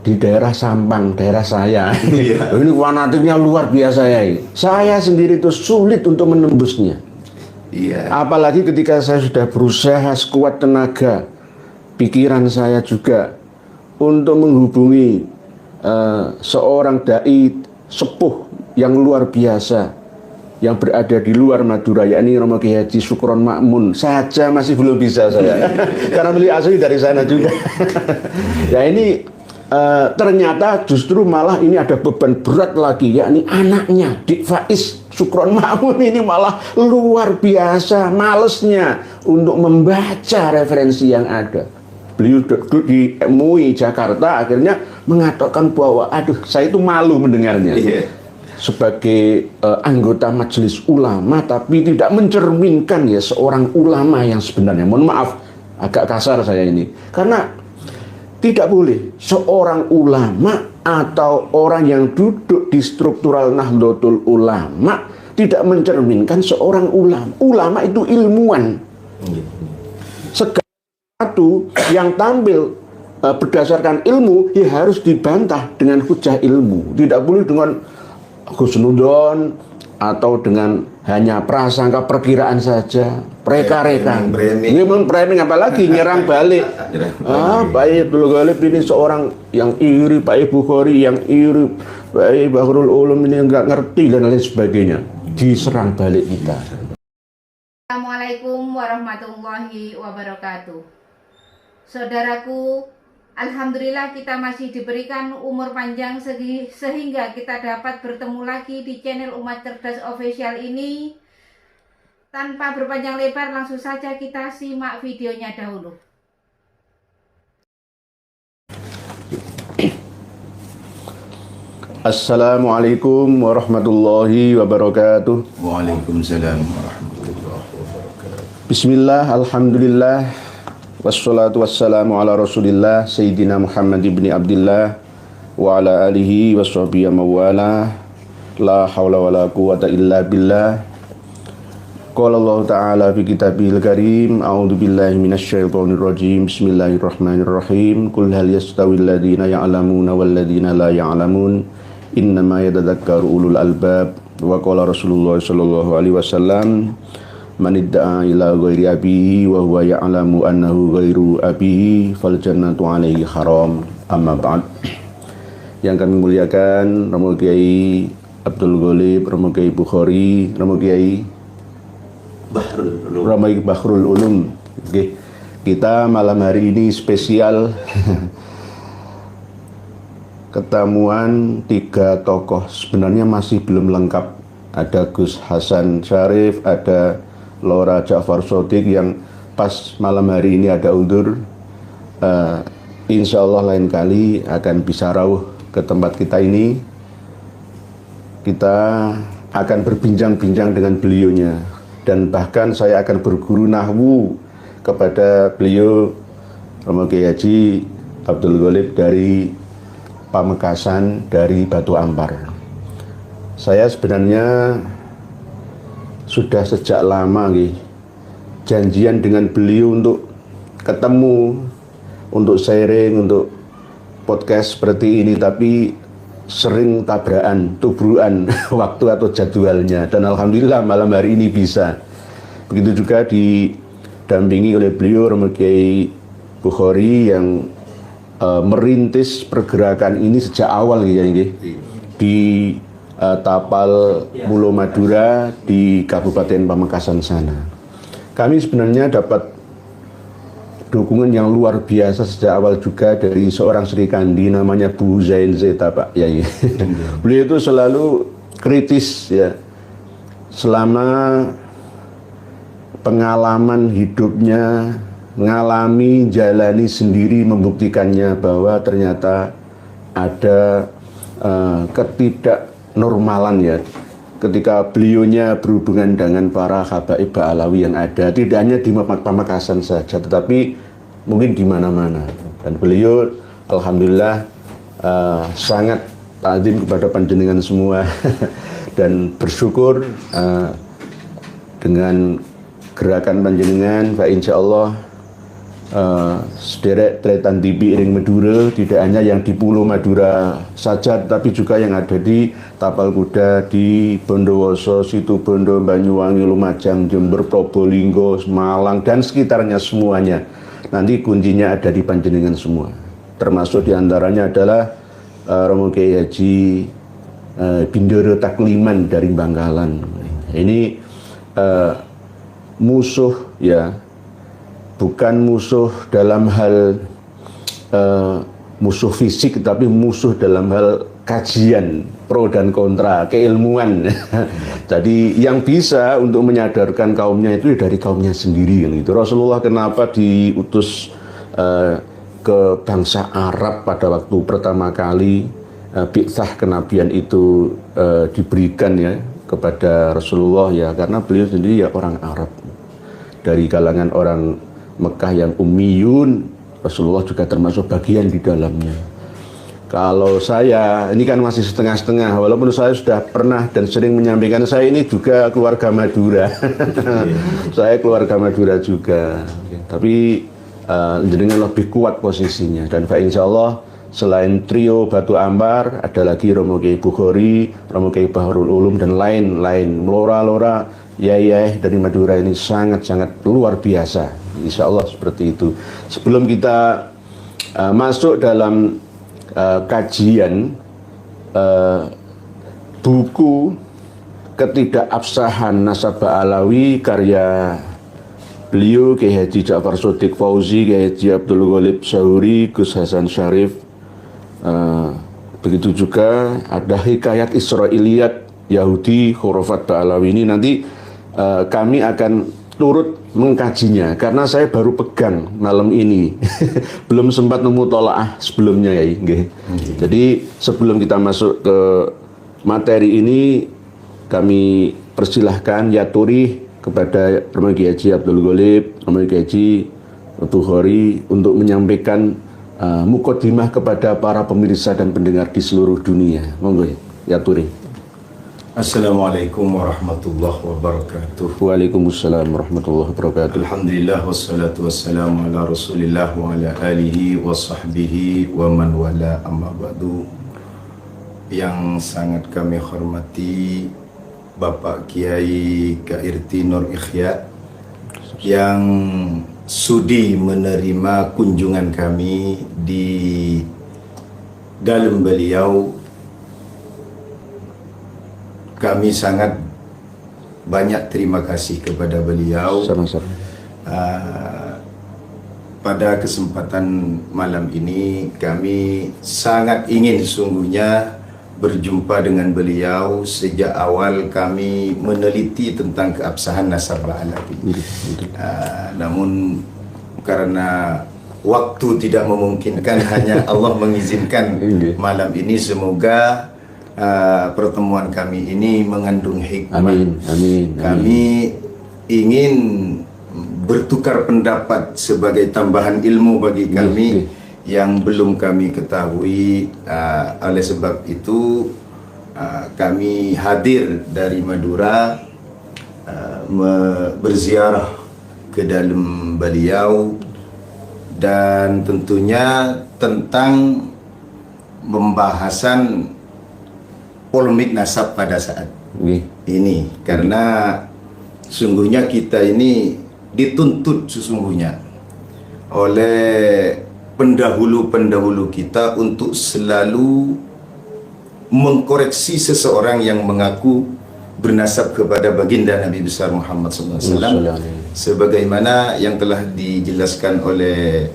di daerah Sampang, daerah saya. Ini fanatiknya luar biasa ya. Saya sendiri itu sulit untuk menembusnya. Apalagi ketika saya sudah berusaha sekuat tenaga, pikiran saya juga untuk menghubungi seorang dai sepuh yang luar biasa yang berada di luar Madura, yakni Romo Kiai Haji Sukron Makmun saja masih belum bisa saya. Karena beliau asli dari sana juga. Ya ini ternyata justru malah ini ada beban berat lagi, yakni anaknya Dik Faiz Sukron Makmun ini malah luar biasa malesnya untuk membaca referensi yang ada. Beliau di MUI Jakarta akhirnya mengatakan bahwa aduh saya itu malu mendengarnya. Sebagai anggota majelis ulama tapi tidak mencerminkan ya seorang ulama yang sebenarnya. Mohon maaf agak kasar saya ini, karena tidak boleh seorang ulama atau orang yang duduk di struktural Nahdlatul Ulama tidak mencerminkan seorang ulama. Ulama itu ilmuwan. Segala sesuatu yang tampil berdasarkan ilmu ya harus dibantah dengan hujah ilmu. Tidak boleh dengan husnudon atau dengan hanya prasangka perkiraan saja, reka-reka. Ini pun framing apalagi nyerang balik. Pak Abdul Ghalib ini seorang yang iri, Pak Bukhari yang iri, Pak Bahrul Ulum ini enggak ngerti dan lain sebagainya. Diserang balik kita. Assalamualaikum warahmatullahi wabarakatuh. Saudaraku, alhamdulillah kita masih diberikan umur panjang sehingga kita dapat bertemu lagi di channel Umat Cerdas Official ini. Tanpa berpanjang lebar, langsung saja kita simak videonya dahulu. Assalamualaikum warahmatullahi wabarakatuh. Waalaikumsalam warahmatullahi wabarakatuh. Bismillah, alhamdulillah, wassalatu wassalamu ala rasulillah Sayyidina Muhammad ibni Abdillah wa ala alihi wa sahbihi mawala. La hawla wa la quwata illa billah. Qala Allah ta'ala fi kitabihil karim, a'udhu billahi minasyaitonir rajim, bismillahirrahmanirrahim. Qul hal yastawil ladhina ya'lamuna wal ladhina la ya'lamun, innama yatadhakkaru ulul albab. Wa qala Rasulullah sallallahu alaihi wasallam, man idda'a ila ghairi abihi wa huwa ya'lamu annahu ghairu abihi fal jannatu alaihi haram. Amma ba'd. Yang kami muliakan Romo Kiai Abdul Ghalib, Romo Kiai Bukhari, Romo Kiai Bahrul Ulum. Oke. Kita malam hari ini spesial ketemuan 3 tokoh. Sebenarnya masih belum lengkap. Ada Gus Hasan Syarif, ada Laura Ja'far Shodiq yang pas malam hari ini ada undur. Insya Allah lain kali akan bisa rawuh ke tempat kita ini. Kita akan berbincang-bincang dengan beliaunya. Dan bahkan saya akan berguru nahwu kepada beliau Romo Kiai Haji Abdul Ghalib dari Pamekasan, dari Batu Ampar. Saya sebenarnya sudah sejak lama janjian dengan beliau untuk ketemu, untuk sharing, untuk podcast seperti ini, tapi sering tabrakan, tubruan waktu atau jadwalnya. Dan alhamdulillah malam hari ini bisa. Begitu juga didampingi oleh beliau Romo Kiai Bukhari yang merintis pergerakan ini sejak awal di Tapal Mulo Madura di Kabupaten Pamekasan sana. Kami sebenarnya dapat dukungan yang luar biasa sejak awal juga dari seorang Sri Kandi namanya Bu Zain Zeta, Pak Yai. Beliau itu selalu kritis ya. Selama pengalaman hidupnya, mengalami, jalani sendiri, membuktikannya bahwa ternyata ada ketidaknormalan ya ketika beliaunya berhubungan dengan para habaib Ba'alawi yang ada, tidak hanya di Pamekasan saja tetapi mungkin di mana-mana. Dan beliau alhamdulillah sangat ta'zim kepada panjenengan semua dan bersyukur dengan gerakan panjenengan, Pak, insya Allah sederek Tretan TV Iring Madura, tidak hanya yang di Pulau Madura saja, tapi juga yang ada di Tapal Kuda, di Bondowoso, Situbondo, Banyuwangi, Lumajang, Jember, Probolinggo, Malang, dan sekitarnya semuanya. Nanti kuncinya ada di panjenengan semua. Termasuk diantaranya adalah Romo Kiai Haji Bindoro Takliman dari Bangkalan. Ini musuh ya, bukan musuh dalam hal musuh fisik, tapi musuh dalam hal kajian pro dan kontra, keilmuan. Jadi yang bisa untuk menyadarkan kaumnya itu dari kaumnya sendiri gitu. Rasulullah kenapa diutus ke bangsa Arab pada waktu pertama kali bi'tsah kenabian itu diberikan ya kepada Rasulullah ya, karena beliau sendiri ya orang Arab dari kalangan orang Mekah yang ummiyun. Rasulullah juga termasuk bagian di dalamnya. Kalau saya ini kan masih setengah-setengah, walaupun saya sudah pernah dan sering menyampaikan saya ini juga keluarga Madura. Saya keluarga Madura juga, tapi jenengan lebih kuat posisinya. Dan insya Allah selain trio Batu Ambar, ada lagi Romo Kiai Bukhari, Romo Kiai Bahrul Ulum, dan lain-lain. Lora-lora, yai-yai dari Madura ini sangat-sangat luar biasa. Insya Allah seperti itu. Sebelum kita masuk dalam kajian buku Ketidakabsahan Nasabah Alawi karya beliau Kiai Haji Ja'far Shodiq Fauzi, Kiai Haji Abdul Ghalib Syahuri, Gus Hasan Syarif. Begitu juga ada Hikayat Israiliyat Yahudi Khurafat Ba'alawi. Ini nanti kami akan turut mengkajinya karena saya baru pegang malam ini. Belum sempat memutolaah sebelumnya ya. Jadi sebelum kita masuk ke materi ini, kami persilahkan ya turi kepada Romo Kiai Haji Abdul Ghalib, Romo Kiai Haji Bukhari untuk menyampaikan mukodimah kepada para pemirsa dan pendengar di seluruh dunia. Monggo ya turi. Assalamualaikum warahmatullahi wabarakatuh. Waalaikumsalam warahmatullahi wabarakatuh. Alhamdulillah wassalatu wassalamu ala Rasulillah wa ala alihi wa sahbihi wa man wala, amma ba'du. Yang sangat kami hormati Bapak Kiai Kairti Nur Ikhya yang sudi menerima kunjungan kami di dalam beliau. Kami sangat banyak terima kasih kepada beliau. Sama-sama. Pada kesempatan malam ini kami sangat ingin sungguhnya berjumpa dengan beliau. Sejak awal kami meneliti tentang keabsahan Nasabah Alawi. Namun karena waktu tidak memungkinkan, hanya Allah mengizinkan malam ini. Semoga pertemuan kami ini mengandung hikmah. Amin, amin, amin. Kami ingin bertukar pendapat sebagai tambahan ilmu bagi kami yang belum kami ketahui. Oleh sebab itu kami hadir dari Madura berziarah ke dalam beliau, dan tentunya tentang pembahasan polemik nasab pada saat ini, karena sungguhnya kita ini dituntut sesungguhnya oleh pendahulu-pendahulu kita untuk selalu mengkoreksi seseorang yang mengaku bernasab kepada baginda Nabi besar Muhammad SAW, sebagaimana yang telah dijelaskan oleh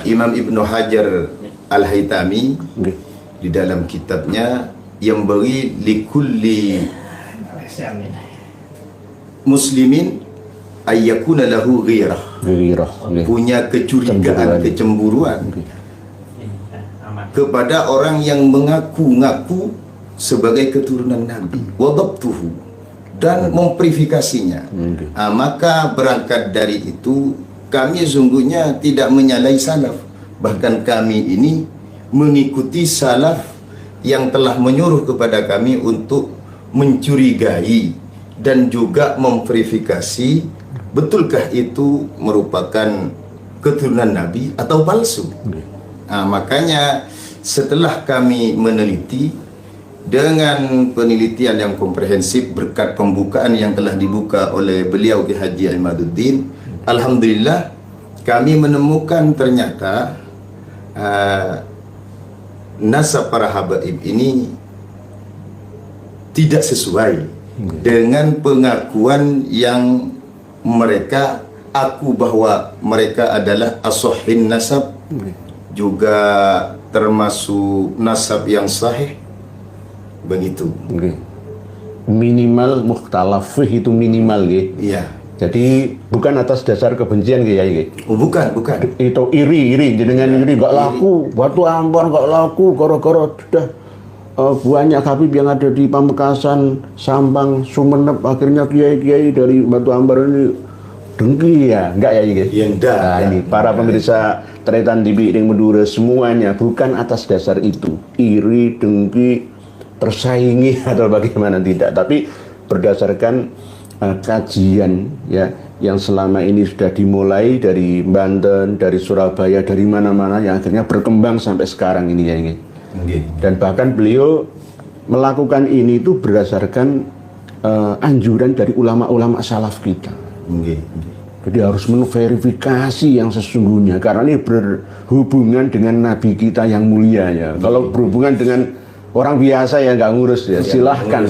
Imam Ibnu Hajar Al-Haytami di dalam kitabnya yang beri likulli muslimin ayyakuna lahu ghirah, punya kecurigaan, kecemburuan kepada orang yang mengaku-ngaku sebagai keturunan Nabi, wadabtuhu, dan memverifikasinya. Maka berangkat dari itu kami sungguhnya tidak menyalahi salaf, bahkan kami ini mengikuti salaf yang telah menyuruh kepada kami untuk mencurigai dan juga memverifikasi betulkah itu merupakan keturunan Nabi atau palsu. Makanya setelah kami meneliti dengan penelitian yang komprehensif berkat pembukaan yang telah dibuka oleh beliau Ki Haji Imaduddin, alhamdulillah kami menemukan ternyata nasab para habaib ini tidak sesuai dengan pengakuan yang mereka aku bahwa mereka adalah as-sahih nasab, juga termasuk nasab yang sahih begitu. Minimal mukhtalaf itu minimal gitu. Iya. Jadi bukan atas dasar kebencian gitu. Oh, bukan. Itu iri dengan iri gak laku, Batu Ambar gak laku gara-gara sudah banyak habib yang ada di Pamekasan, Sampang, Sumeneb, akhirnya kiai-kiai dari Batu Ambar ini dengki ya, enggak ya gitu. Ya, enggak. Nah, ini para pemirsa Tretan TV Iring Madura semuanya bukan atas dasar itu, iri, dengki, tersaingi atau bagaimana, tidak, tapi berdasarkan kajian ya yang selama ini sudah dimulai dari Banten, dari Surabaya, dari mana-mana yang akhirnya berkembang sampai sekarang ini ya ini. Dan bahkan beliau melakukan ini itu berdasarkan anjuran dari ulama-ulama salaf kita. Jadi harus memverifikasi yang sesungguhnya karena ini berhubungan dengan Nabi kita yang mulia ya. Kalau berhubungan dengan orang biasa ya nggak ngurus ya. Silahkan,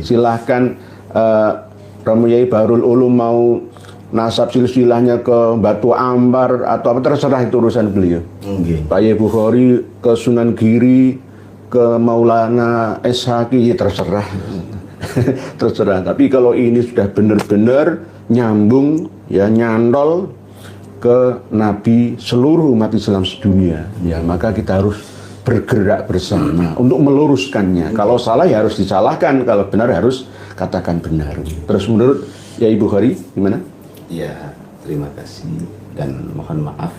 silahkan Romo Yai Bahrul Ulum mau nasab silsilahnya ke Batu Ambar atau apa, terserah, itu urusan beliau. Pak Yai Bukhari ke Sunan Giri, ke Maulana Eshaki, terserah. Terserah. Tapi kalau ini sudah benar-benar nyambung ya, nyantol ke Nabi seluruh umat Islam sedunia ya, maka kita harus bergerak bersama untuk meluruskannya. Kalau salah ya harus disalahkan, kalau benar harus katakan benar. Terus menurut Yai Bukhari gimana? Ya, terima kasih dan mohon maaf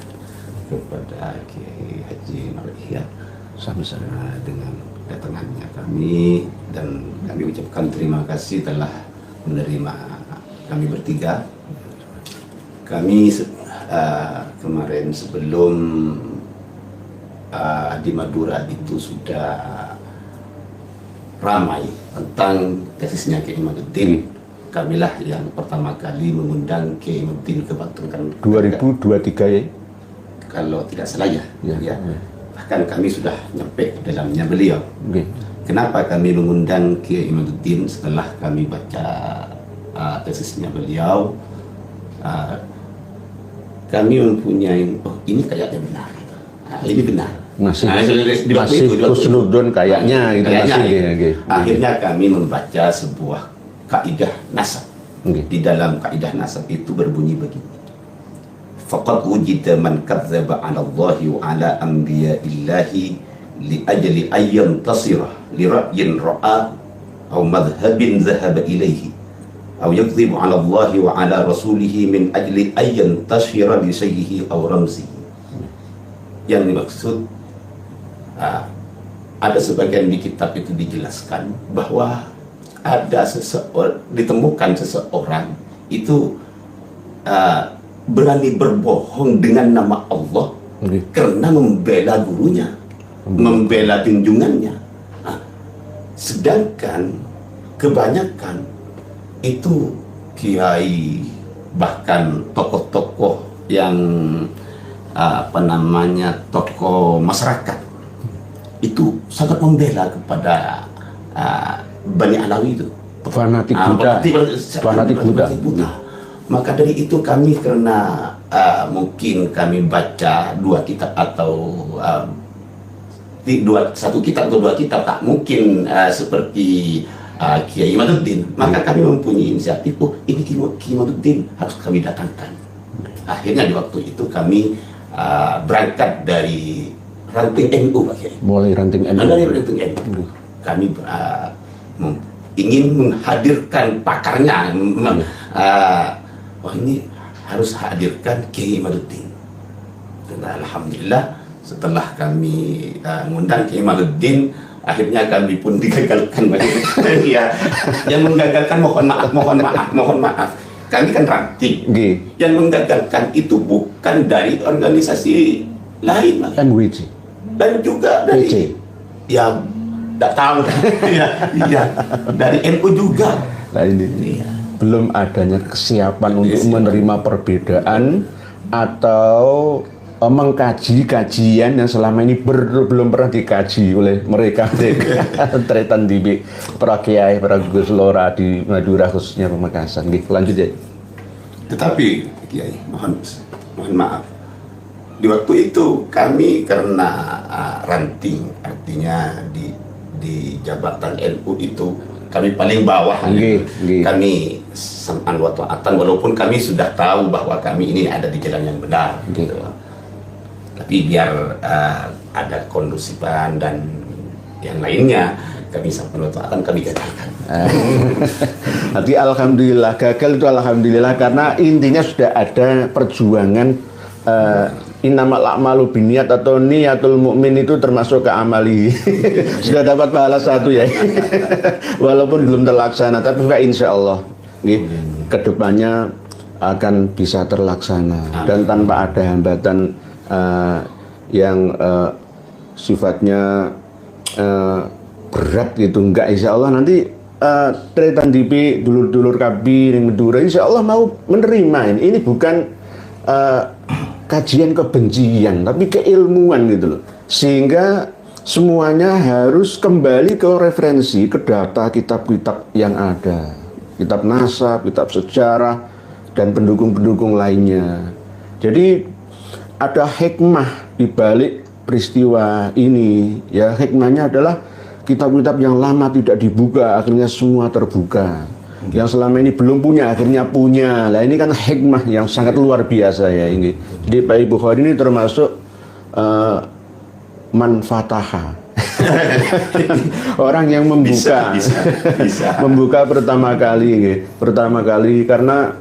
kepada Kiai Haji Marihya sama-sama dengan kedatangannya kami, dan kami ucapkan terima kasih telah menerima kami bertiga. Kami kemarin sebelum di Madura itu sudah ramai tentang tesisnya Kiai Imaduddin. Kamilah yang pertama kali mengundang Kiai Imaduddin ke Batu kan 2023 ya? Kalau tidak salah ya. Bahkan kami sudah nyampe dalamnya beliau. Kenapa kami mengundang Kiai Imaduddin? Setelah kami baca tesisnya beliau, kami mempunyai, oh ini kayaknya benar, ini benar. Masih kusnudun kayaknya gitu. Akhirnya kami membaca sebuah kaidah nasab. Di dalam kaidah nasab itu berbunyi begini: faqad wujida man kadzdzaba 'ala Allahi wa 'ala anbiya'illahi li ajli ayyan tasira li ra'yin ra'a aw madhhabin dhahaba ilaihi aw yakdzibu 'ala Allahi wa 'ala rasulihi min ajli ayyan tasira li sayyihi aw ramzihi. Yang dimaksud, ada sebagian di kitab itu dijelaskan bahwa ada ditemukan seseorang itu berani berbohong dengan nama Allah karena membela gurunya, membela junjungannya. Sedangkan kebanyakan itu kiai, bahkan tokoh-tokoh yang tokoh masyarakat itu sangat membela kepada Bani Alawi itu, fanatik Buddha. Maka dari itu kami, karena mungkin kami baca dua kitab atau satu kitab atau dua kitab, tak mungkin seperti Kiai Imaduddin, maka kami mempunyai inisiatif, oh ini Kiai Imaduddin harus kami datangkan. Akhirnya di waktu itu kami berangkat dari ranting NU, Pak Kiai. Mulai ranting NU. Dari ranting NU. Kami ingin menghadirkan pakarnya. Ini harus hadirkan Kiai Imaduddin. Dan alhamdulillah setelah kami mengundang Kiai Imaduddin, akhirnya kami pun digagalkan. Ya, yang menggagalkan mohon maaf. kami kan ranting. Nggih. Yang menggagalkan itu bukan dari organisasi lain, Mas. MWC. Dan juga dari PC. ya tidak tahu. ya, dari NU juga. Nah ini Iya. belum adanya kesiapan untuk menerima perbedaan atau mengkaji kajian yang selama ini belum pernah dikaji oleh mereka Tretan Dibi, para kiai, para Gus Lora di Madura khususnya Pamekasan. Lanjut ya. Tetapi Kiai, mohon maaf. Di waktu itu kami karena ranting, artinya di jabatan NU itu kami paling bawah. Kami sam'an wa ta'atan, walaupun kami sudah tahu bahwa kami ini ada di jalan yang benar. Gitu. Tapi biar ada kondusifan dan yang lainnya, kami sam'an wa ta'atan, kami gagalkan. Nanti alhamdulillah, gagal itu alhamdulillah karena intinya sudah ada perjuangan. Innamal a'malu binniyat atau niyatul mukmin itu termasuk ke amali. Sudah dapat pahala satu ya. Walaupun belum terlaksana, tapi insya Allah kedepannya akan bisa terlaksana. Dan tanpa ada hambatan yang sifatnya berat gitu, enggak, insya Allah nanti Tretan DP, dulur-dulur kabir yang Madura insya Allah mau menerima ini bukan kajian kebencian tapi keilmuan gitu loh, sehingga semuanya harus kembali ke referensi, ke data kitab-kitab yang ada, kitab nasab, kitab sejarah dan pendukung-pendukung lainnya. Jadi ada hikmah di balik peristiwa ini ya. Hikmahnya adalah kitab-kitab yang lama tidak dibuka akhirnya semua terbuka. Yang selama ini belum punya akhirnya punya. Lah ini kan hikmah yang sangat luar biasa ya ini. Jadi Pak Bukhari ini termasuk manfataha. Orang yang membuka bisa. Membuka pertama kali karena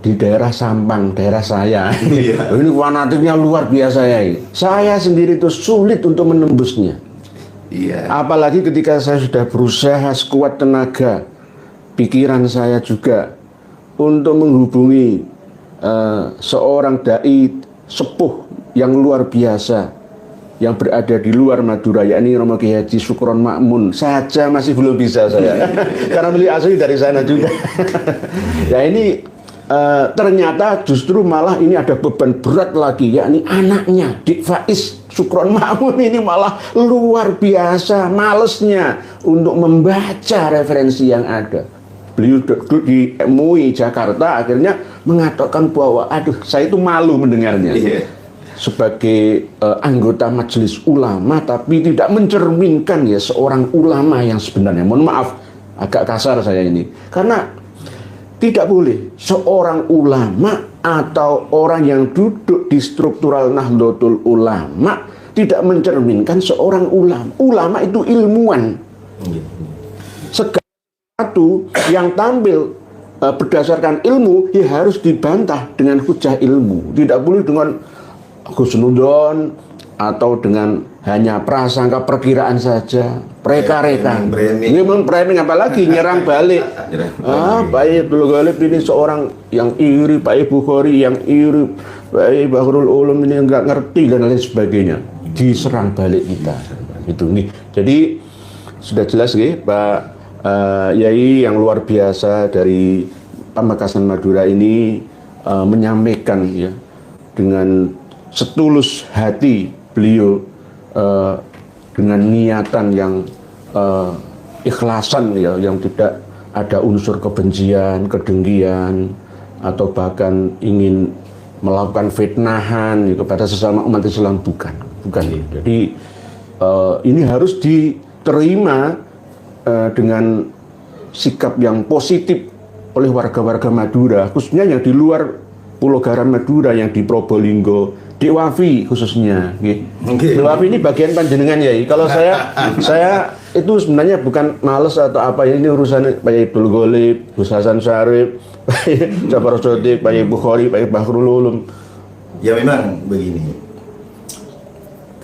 di daerah Sampang, daerah saya. Ini fanatiknya luar biasa ya. Saya sendiri itu sulit untuk menembusnya. Apalagi ketika saya sudah berusaha sekuat tenaga, pikiran saya juga untuk menghubungi seorang dai sepuh yang luar biasa yang berada di luar Madura, yakni Romo Kiai Haji Sukron Makmun saja masih belum bisa saya. Karena beliau asli dari sana juga. Ya ini ternyata justru malah ini ada beban berat lagi, yakni anaknya Dik Faiz Sukron Makmun ini malah luar biasa malesnya untuk membaca referensi yang ada. Beliau duduk di MUI Jakarta akhirnya mengatakan bahwa aduh saya itu malu mendengarnya. Sebagai anggota majelis ulama tapi tidak mencerminkan ya seorang ulama yang sebenarnya. Mohon maaf agak kasar saya ini. Karena tidak boleh seorang ulama atau orang yang duduk di struktural Nahdlatul Ulama tidak mencerminkan seorang ulama. Ulama itu ilmuwan. Segala sesuatu yang tampil berdasarkan ilmu ya harus dibantah dengan hujah ilmu. Tidak boleh dengan husnudon atau dengan hanya prasangka perkiraan saja, reka-reka. Ini framing apalagi nyerang balik. Pak Abdul Ghalib ini seorang yang iri, Pak Bukhari yang iri, Pak Bahrul Ulum ini enggak ngerti dan lain sebagainya. Diserang balik kita. Itu nih. Jadi sudah jelas nih Pak Yai yang luar biasa dari Pamekasan Madura ini menyampaikan ya dengan setulus hati beliau dengan niatan yang ikhlasan ya, yang tidak ada unsur kebencian, kedengkian atau bahkan ingin melakukan fitnahan ya, kepada sesama umat Islam, bukan. Jadi ini harus diterima dengan sikap yang positif oleh warga-warga Madura, khususnya yang di luar Pulau Garam Madura, yang di Probolinggo, di Wafi khususnya. Wafi ini bagian panjenengan ya. Kalau saya itu sebenarnya bukan males atau apa ya, ini urusan Pak Abdul Ghalib, Gus Hasan Syarif, Pak Jafar Shodiq, Pak Bukhari, Pak Bahrul Ulum. Ya memang begini.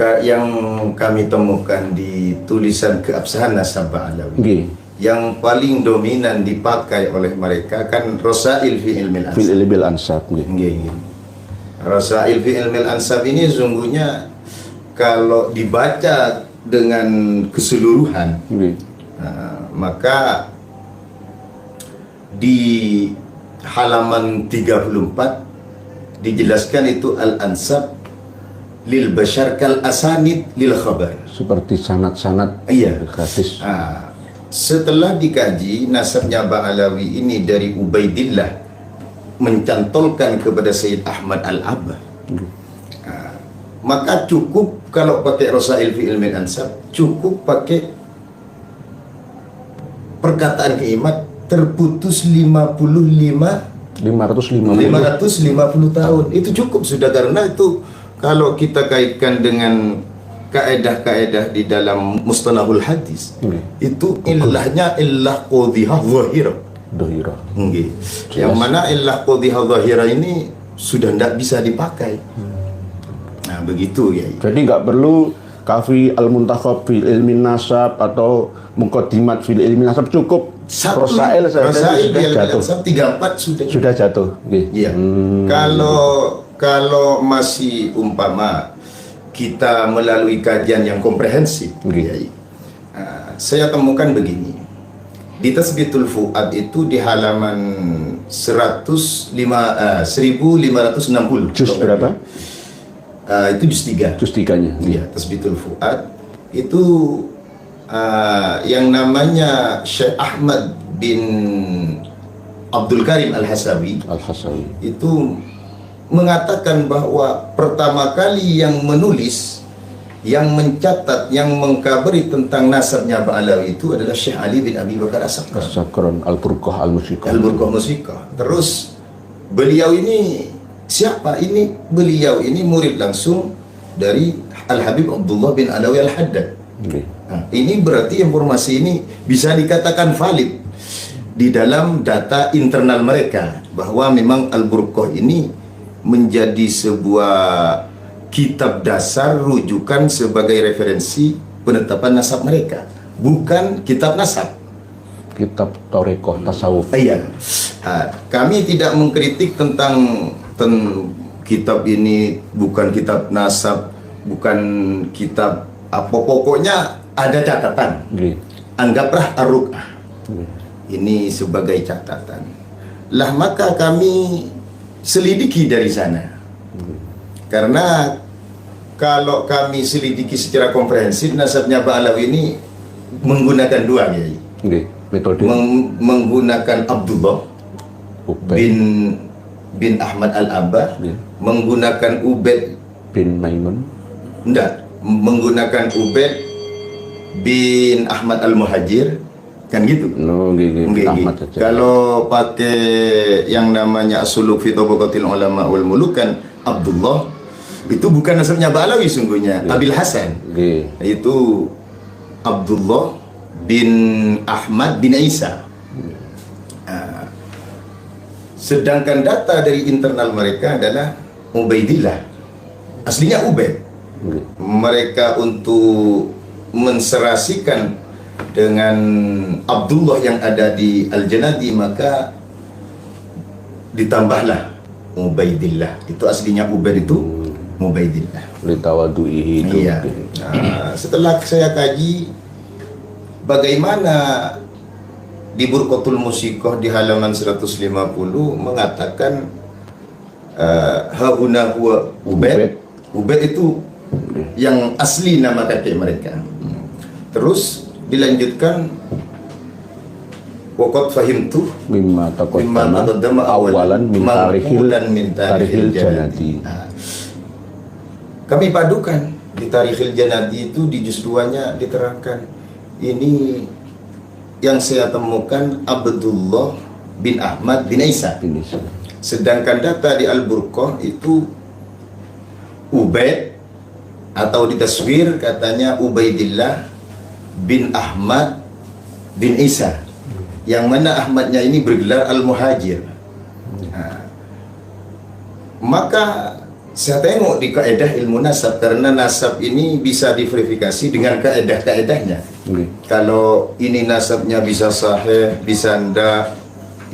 Yang kami temukan di tulisan keabsahan nasabah alawi yang paling dominan dipakai oleh mereka kan Rasail fi ilmil ansab. Fil ilmil ansab. Nggih. Rasail fi ilmil ansab ini sungguhnya kalau dibaca dengan keseluruhan, maka di halaman 34 dijelaskan itu al-ansab lil bashar kal asanid lil khabar, seperti sanad-sanad hadis. Setelah dikaji nasabnya Ba'alawi ini dari Ubaidillah mencantolkan kepada Sayyid Ahmad Al-Abbah, maka cukup kalau pakai Rasail fi ilmil ansab, cukup pakai perkataan Kiimat terputus 550 tahun. Itu cukup sudah, karena itu kalau kita kaitkan dengan kaedah-kaedah di dalam mustalahul hadis, itu illahnya illah qadhihah zahirah. Yang mana illah qadhihah zahirah ini sudah tidak bisa dipakai. Nah begitu ya. Jadi nggak perlu kafi al-muntakhab fil ilmi nasab atau muqaddimat fil ilmi nasab, cukup Rasail saja sudah jatuh. 34 sudah jatuh. Iya. Kalau masih umpama kita melalui kajian yang komprehensif, saya temukan begini. Di Tasbitul Fuad itu di halaman 1560. Juz berapa? Itu juz 3. Juz 3-nya. Iya, Tasbitul Fuad itu yang namanya Syekh Ahmad bin Abdul Karim Al-Hasawi itu mengatakan bahwa pertama kali yang menulis, yang mencatat, yang mengkabari tentang nasabnya Ba'alawi itu adalah Syekh Ali bin Abi Bakar As-Sakran Al-Burqah Al-Musiqah. Terus beliau ini siapa? Beliau ini murid langsung dari Al-Habib Abdullah bin Alawi Al-Haddad. Nah, ini berarti informasi ini bisa dikatakan valid di dalam data internal mereka, bahwa memang Al-Burqah ini menjadi sebuah kitab dasar rujukan sebagai referensi penetapan nasab mereka, bukan kitab nasab, kitab Thariqah tasawuf. Iya. Kami tidak mengkritik tentang kitab ini bukan kitab nasab, bukan kitab apa, pokoknya ada catatan. Anggaplah Ar-Ruq'ah ini sebagai catatan. Lah maka kami selidiki dari sana. Karena kalau kami selidiki secara komprehensif, nasabnya Ba'alawi ini menggunakan dua, Kiai. Metode. Menggunakan Abdullah bin Ahmad Al-Abbah, menggunakan Ubaid bin Maimun. Enggak, menggunakan Ubaid bin Ahmad Al-Muhajir, kan gitu. Ahmad saja. Kalau pakai yang namanya As-Suluk fi Tabaqatil Ulama wal Muluk kan Abdullah itu bukan nasabnya Ba'alawi sungguhnya, Abil Hasan. Itu Abdullah bin Ahmad bin Isa. Sedangkan data dari internal mereka adalah Ubaidillah. Aslinya Ubaid. Mereka untuk menserasikan dengan Abdullah yang ada di Al-Janadi, maka ditambahlah Ubaidillah. Itu aslinya Ubaid itu Ubaidillah. Litawadu'ihi itu. Iya. Setelah saya kaji bagaimana di Burqatul Musiqah di halaman 150 mengatakan hauna huwa Ubaid. Ubaid itu yang asli nama kakek mereka. Terus dilanjutkan waqad fahimtu mimma taqaddama awalan min tarikhil janadi. Kami padukan di Tarikhil Janadi itu di juz 2-nya diterangkan ini yang saya temukan Abdullah bin Ahmad bin Isa. Sedangkan data di Al-Burqah itu Ubaid atau ditaswir katanya Ubaidillah bin Ahmad bin Isa, yang mana Ahmadnya ini bergelar Al-Muhajir. Maka Saya tengok di kaedah ilmu nasab, karena nasab ini bisa diverifikasi dengan kaedah-kaedahnya. Kalau ini nasabnya bisa sahih, bisa ndak,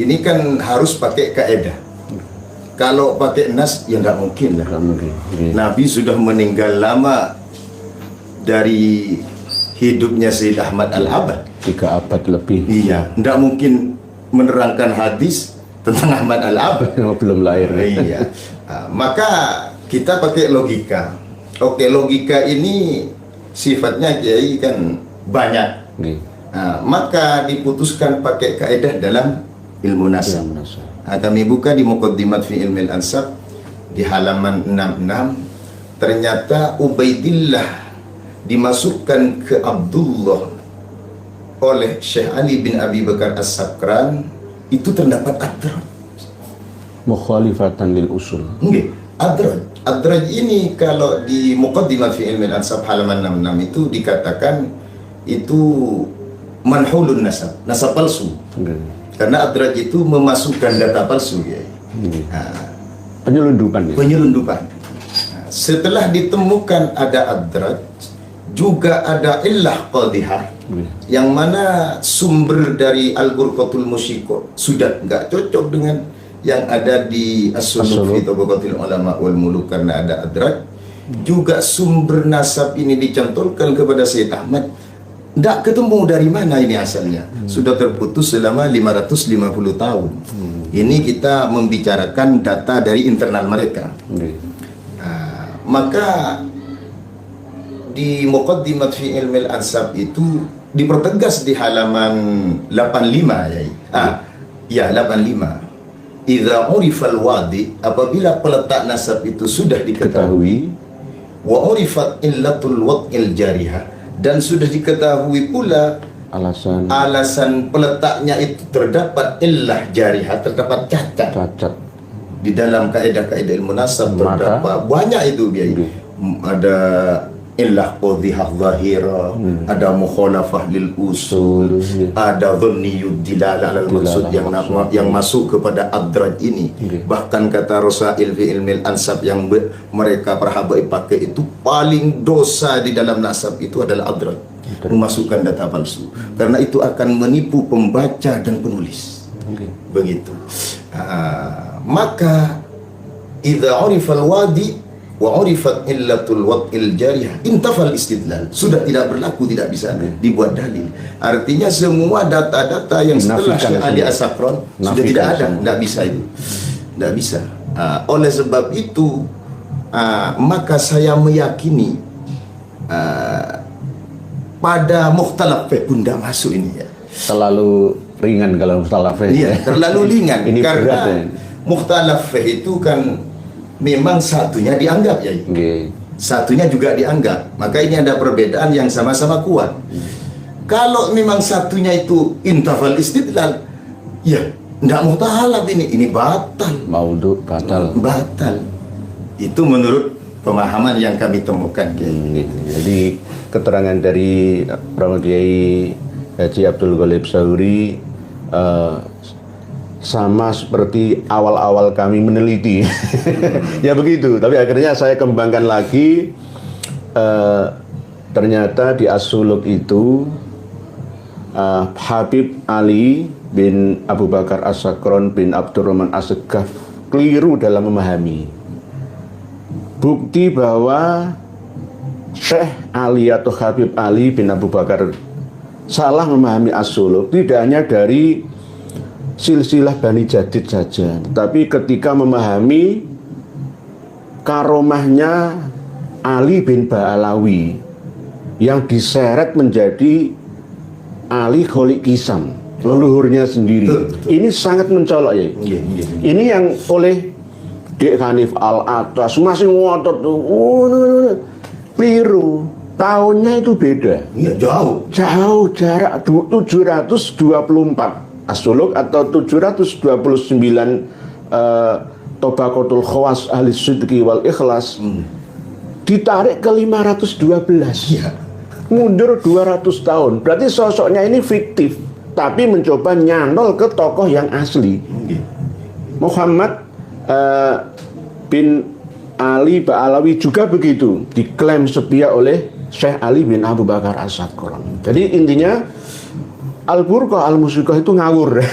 ini kan harus pakai kaedah. Kalau pakai nas, ya nggak mungkin lah. Nabi sudah meninggal lama dari hidupnya Sayyid Ahmad Al-Abad. 3 abad lebih. Iya, nggak mungkin menerangkan hadis tentang Ahmad Al-Abad. Belum lahir. Iya. Maka kita pakai logika. Oke, logika ini sifatnya Kiai kan banyak. Maka diputuskan pakai kaedah dalam ilmu nasab. Kami buka di Muqaddimat fi Ilmil Ansab di halaman 66. Ternyata Ubaidillah dimasukkan ke Abdullah oleh Syekh Ali bin Abi Bakar As-Sakran, itu terdapat adraj. Mukhalifatan lil usul. Adraj ini kalau di Muqaddimah fi Ilmil Ansab halaman 66 itu dikatakan itu manhulun nasab, nasab palsu. Karena adraj itu memasukkan data palsu, ya. Penyelundupan. Penyelundupan. Setelah ditemukan ada adraj, juga ada illah qadihah, yang mana sumber dari Al-Burqatul Musyiko sudah nggak cocok dengan yang ada di As-Suluk fi Tabaqatil Ulama wal Muluk, karena ada adraj. Juga sumber nasab ini dicantolkan kepada Sayyid Ahmad, nggak ketemu dari mana ini asalnya. Sudah terputus selama 550 tahun. Ini kita membicarakan data dari internal mereka. Maka di Muqaddimat fi Ilmil Ansab itu dipertegas di halaman 85, ya. 85. Idza urifal wadi, apabila peletak nasab itu sudah diketahui, wa urifat illatul wad'il jarihah, dan sudah diketahui pula alasan peletaknya itu terdapat illah jarihah, terdapat cacat. Di dalam kaedah-kaedah ilmu nasab terdapat banyak itu, ada illah qadhihah zahira, ada mukhalafah lil usul, ada dhanniyud dilalah al maksud yang masuk kepada adraj ini. Bahkan kata Rasail fi Ilmil Ansab yang mereka perhabai pakai itu, paling dosa di dalam nasab itu adalah adraj, memasukkan data palsu, karena itu akan menipu pembaca dan penulis. Begitu. Maka idza urifal wadi wa urifat illatul wad'il jariyah, intafal istidlal, sudah tidak berlaku, tidak bisa dibuat dalil. Artinya semua data-data yang setelah Syekh Ali As-Sakran sudah tidak ada, tidak bisa itu, tidak bisa. Oleh sebab itu maka saya meyakini pada mukhtalaf fiqh pun tidak masuk ini, ya. Terlalu ringan kalau mukhtalaf fiqh. Iya, terlalu ringan. Ini karena berat, ya. Mukhtalaf fiqh itu kan memang satunya dianggap, ya. Satunya juga dianggap. Maka ini ada perbedaan yang sama-sama kuat. Kalau memang satunya itu intafal istidlal, ya tidak mukhtalaf ini batal. Maudhu batal. Itu menurut pemahaman yang kami temukan. Jadi keterangan dari Prof. Kiai Haji Abdul Ghalib Sauri sama seperti awal-awal kami meneliti. Ya begitu, tapi akhirnya saya kembangkan lagi. Ternyata di As-Suluk itu Habib Ali bin Abu Bakar As-Sakran bin Abdurrahman As-Segaf keliru dalam memahami. Bukti bahwa Syekh Ali atau Habib Ali bin Abu Bakar salah memahami As-Suluk tidak hanya dari silsilah Bani Jadid saja, tapi ketika memahami karomahnya Ali bin Ba'alawi yang diseret menjadi Ali Kholik Kisam, leluhurnya sendiri. Ini sangat mencolok, ya. Ini yang oleh Dek Hanif Al-Atas masih ngotot tuh, keliru. Tahunnya itu beda. Jauh jarak 724 As-Suluk atau 729 Tabaqatul Khawas Ahli Sidqi wal Ikhlas ditarik ke 512, mundur 200 tahun. Berarti sosoknya ini fiktif, tapi mencoba nyantol ke tokoh yang asli. Muhammad bin Ali Ba'alawi juga begitu, diklaim setia oleh Syekh Ali bin Abu Bakar As-Sakran. Jadi intinya Al-Burqah Al-Musiqah itu ngawur.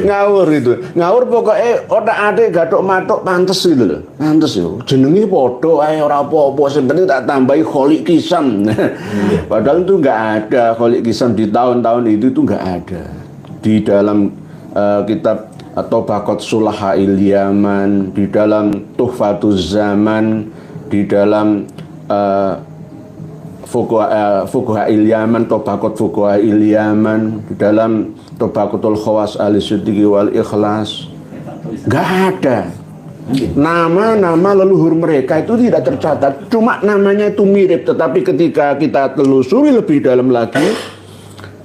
Ngawur itu. Ngawur pokoknya otak-atik gathuk matuk pantes gitu loh. Pantes yo. Jenenge padha ae ora apa-apa, sing penting tak tambahi Kholiq Kisam. Padahal itu enggak ada Kholiq Kisam di tahun-tahun itu enggak ada. Di dalam kitab Tabaqat Sulaha'il Yaman, di dalam Tuhfatuz Zaman, di dalam Fuqaha'il Yaman, Tabaqat Fuqaha'il Yaman, di dalam Tabaqatul Khawas Al-Siddiqi wal Ikhlas, nggak ada nama-nama leluhur mereka itu tidak tercatat. Cuma namanya itu mirip, tetapi ketika kita telusuri lebih dalam lagi,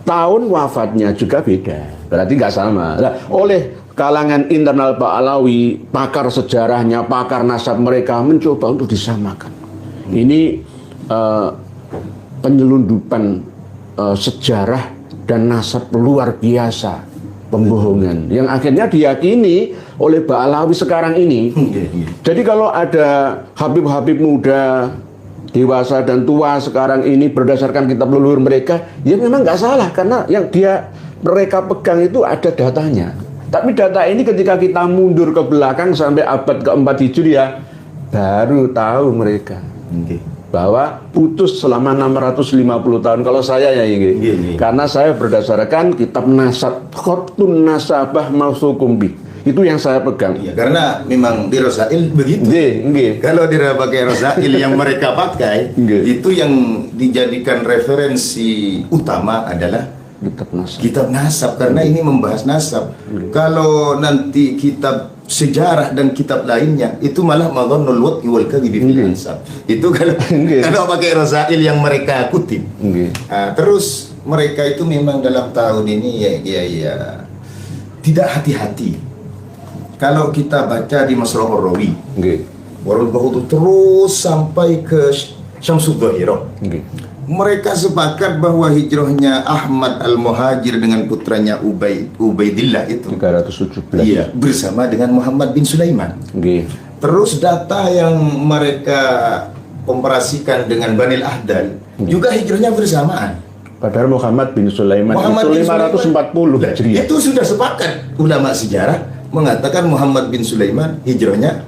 tahun wafatnya juga beda, berarti nggak sama. Nah, oleh kalangan internal Pak Alawi, pakar sejarahnya, pakar nasab mereka mencoba untuk disamakan. Ini penyelundupan sejarah dan nasab luar biasa, pembohongan yang akhirnya diyakini oleh Pak Alawi sekarang ini. Jadi kalau ada Habib-habib muda, dewasa dan tua sekarang ini berdasarkan kitab leluhur mereka, ya memang nggak salah karena yang mereka pegang itu ada datanya. Tapi data ini ketika kita mundur ke belakang sampai abad ke-4 Hijriah, baru tahu mereka bahwa putus selama 650 tahun. Kalau saya ya ini, karena saya berdasarkan kitab nasab, Khatun Nasabah Mausukum Bih. Itu yang saya pegang. Ya, karena memang di Rosail begitu. Kalau di pakai Rosail yang mereka pakai, itu yang dijadikan referensi utama adalah kitab nasab, karena ini membahas nasab. Kalau nanti kitab sejarah dan kitab lainnya itu malah madhannul wad'i wal kadhibi fil nasab. Itu kalau pakai Rosail yang mereka kutip. Terus mereka itu memang dalam tahun ini ya tidak hati-hati. Kalau kita baca di Masrahur Rawi, Warul Bahutu terus sampai ke Syamsud Dhahirah. Mereka sepakat bahwa hijrahnya Ahmad Al-Muhajir dengan putranya Ubaidillah itu 317. Iya, bersama dengan Muhammad bin Sulaiman. Terus data yang mereka komparasikan dengan Banil Ahdal juga hijrahnya bersamaan. Padahal Muhammad bin Sulaiman itu 540 Hijriah. Itu sudah sepakat ulama sejarah mengatakan Muhammad bin Sulaiman hijrahnya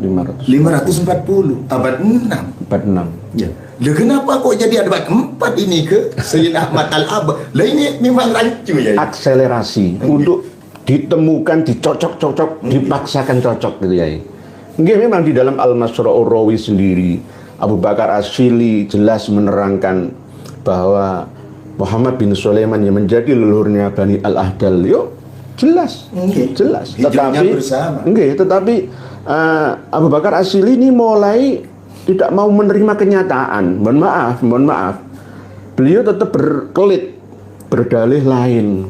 540 abad 6. Ya. Lah kenapa kok jadi abad 4 ini ke Sayyid Ahmad Al-Abad? Lah ini memang rancu ya. Akselerasi untuk ditemukan, dicocok-cocok, dipaksakan cocok gitu ya. Nggih, memang di dalam Al-Masra'ur Rawi sendiri Abu Bakar As-Sili jelas menerangkan bahwa Muhammad bin Sulaiman yang menjadi leluhurnya Bani Al-Ahdal. Yuk, jelas. Tetapi Abu Bakar As-Sili ini mulai tidak mau menerima kenyataan. Mohon maaf. Beliau tetap berkelit, berdalih lain.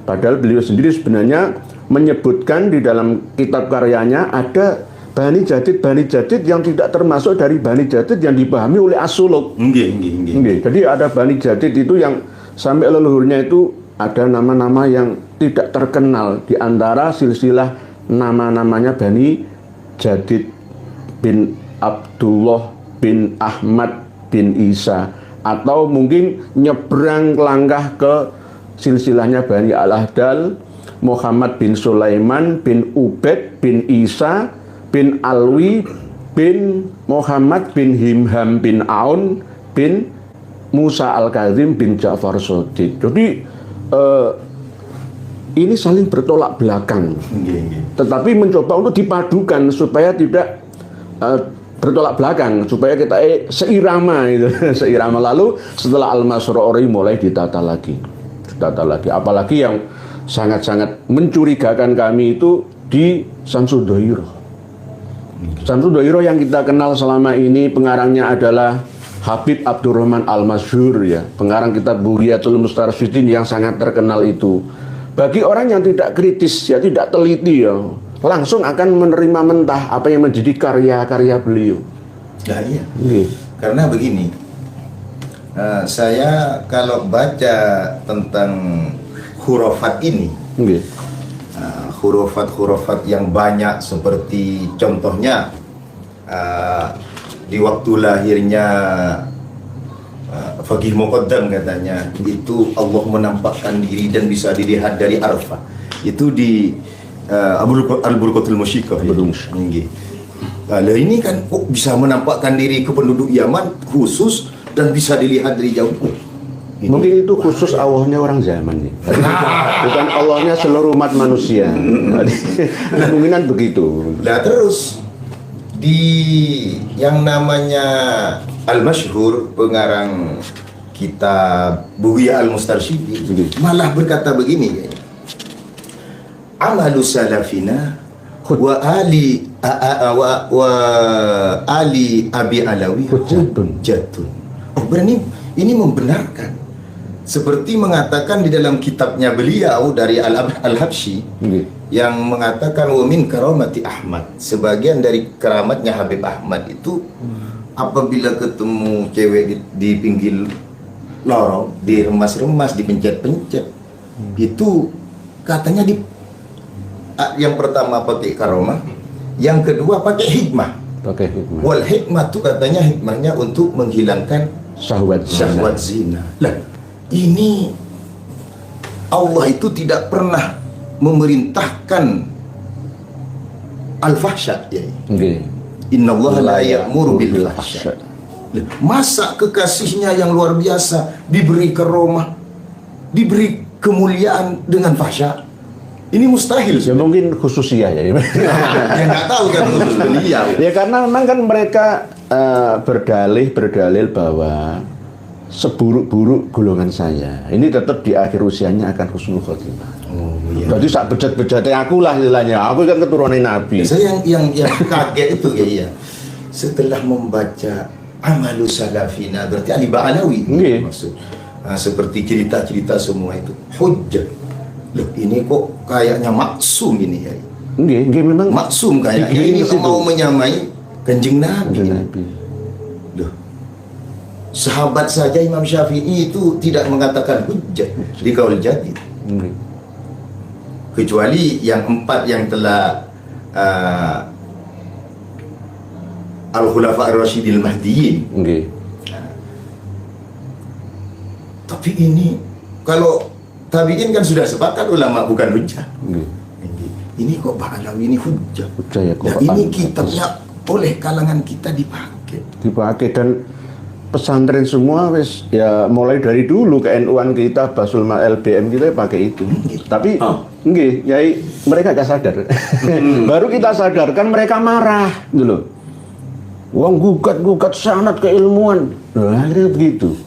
Padahal beliau sendiri sebenarnya menyebutkan di dalam kitab karyanya ada Bani Jadid yang tidak termasuk dari Bani Jadid yang dipahami oleh As-Suluk. Jadi ada Bani Jadid itu yang sampai leluhurnya itu ada nama-nama yang tidak terkenal di antara silsilah nama-namanya Bani Jadid bin Abdullah bin Ahmad bin Isa, atau mungkin nyebrang langkah ke silsilahnya Bani Al-Ahdal, Muhammad bin Sulaiman bin Ubaid bin Isa bin Alwi bin Muhammad bin Himham bin Aun bin Musa Al-Kazim bin Ja'far Shadiq. Jadi ini saling bertolak belakang, tetapi mencoba untuk dipadukan supaya tidak bertolak belakang, supaya kita seirama itu. Seirama. Lalu setelah Al-Masra'ur mulai ditata lagi. Apalagi yang sangat-sangat mencurigakan kami itu di Syamsud Dhahirah. Syamsud Dhahirah yang kita kenal selama ini pengarangnya adalah Habib Abdurrahman Al-Masyhur ya, pengarang kitab Bughiyatul Mustarsyidin yang sangat terkenal itu. Bagi orang yang tidak kritis ya, tidak teliti ya, langsung akan menerima mentah apa yang menjadi karya-karya beliau. Ya iya. Karena begini, saya kalau baca tentang khurafat ini, khurafat-khurafat yang banyak, seperti contohnya di waktu lahirnya Faqih Muqaddam katanya itu Allah menampakkan diri dan bisa dilihat dari Arafah. Itu di Al-Burqatul Musyiqah. Lalu ini kan kok bisa menampakkan diri ke penduduk Yaman khusus dan bisa dilihat dari jauh. Mungkin itu khusus Allahnya orang zaman nih. Bukan Allahnya seluruh umat manusia. Kemungkinan begitu. Nah terus di yang namanya Al-Masyhur, pengarang kitab Bughiyah Al-Mustarsyidi, malah berkata begini kayaknya. Amalu salafina wa ali Abi Alawi hujjatun. Oh, berani ini membenarkan, seperti mengatakan di dalam kitabnya beliau dari Al-Habsyi yang mengatakan wa min karamati Ahmad, sebagian dari keramatnya Habib Ahmad itu apabila ketemu cewek di pinggir lorong, diremas-remas, dipencet-pencet, itu katanya yang pertama pakai karomah, yang kedua pakai hikmah. Wal hikmah itu katanya hikmahnya untuk menghilangkan syahwat zina. Lah, ini Allah itu tidak pernah memerintahkan al-fahsya, ya. Innallaha la ya'muru bil fahsya. Masa kekasihnya yang luar biasa diberi karomah, diberi kemuliaan dengan fahsya? Ini mustahil. Ya mungkin khususnya ya. Ya nggak tahu kan beliau. Ya karena memang kan mereka berdalil bahwa seburuk-buruk golongan saya ini tetap di akhir usianya akan husnul khotimah. Oh iya. Berarti sak bejat-bejatnya aku lah istilahnya. Aku kan keturunan Nabi. Saya yang kaget itu ya, setelah membaca Amalu Salafina, berarti Ali Ba'alawi maksud. Seperti cerita-cerita semua itu hujjah. Loh, ini kok kayaknya maksum ini ya. Nggih, memang maksum kayaknya. Ini mau menyamai Kanjeng Nabi. Loh. Sahabat saja Imam Syafi'i itu tidak mengatakan hujjah di kaul jadid. Kecuali yang 4 yang telah Al-Khulafa Ar-Rasyidil Mahdiyyin. Tapi ini kalau tabi'in kan sudah sepakat ulama bukan hujjah. Ini kok Ba'alawi ini hujjah. Ya, nah, ini kitabnya oleh kalangan kita dipakai dan pesantren semua wis ya mulai dari dulu ke NU-an kita, Basul LBM kita pakai itu. Tapi nggih, Yai, mereka gak sadar. Baru kita sadarkan mereka marah gitu loh. Wong gugat sanad keilmuan. Nah, akhirnya begitu.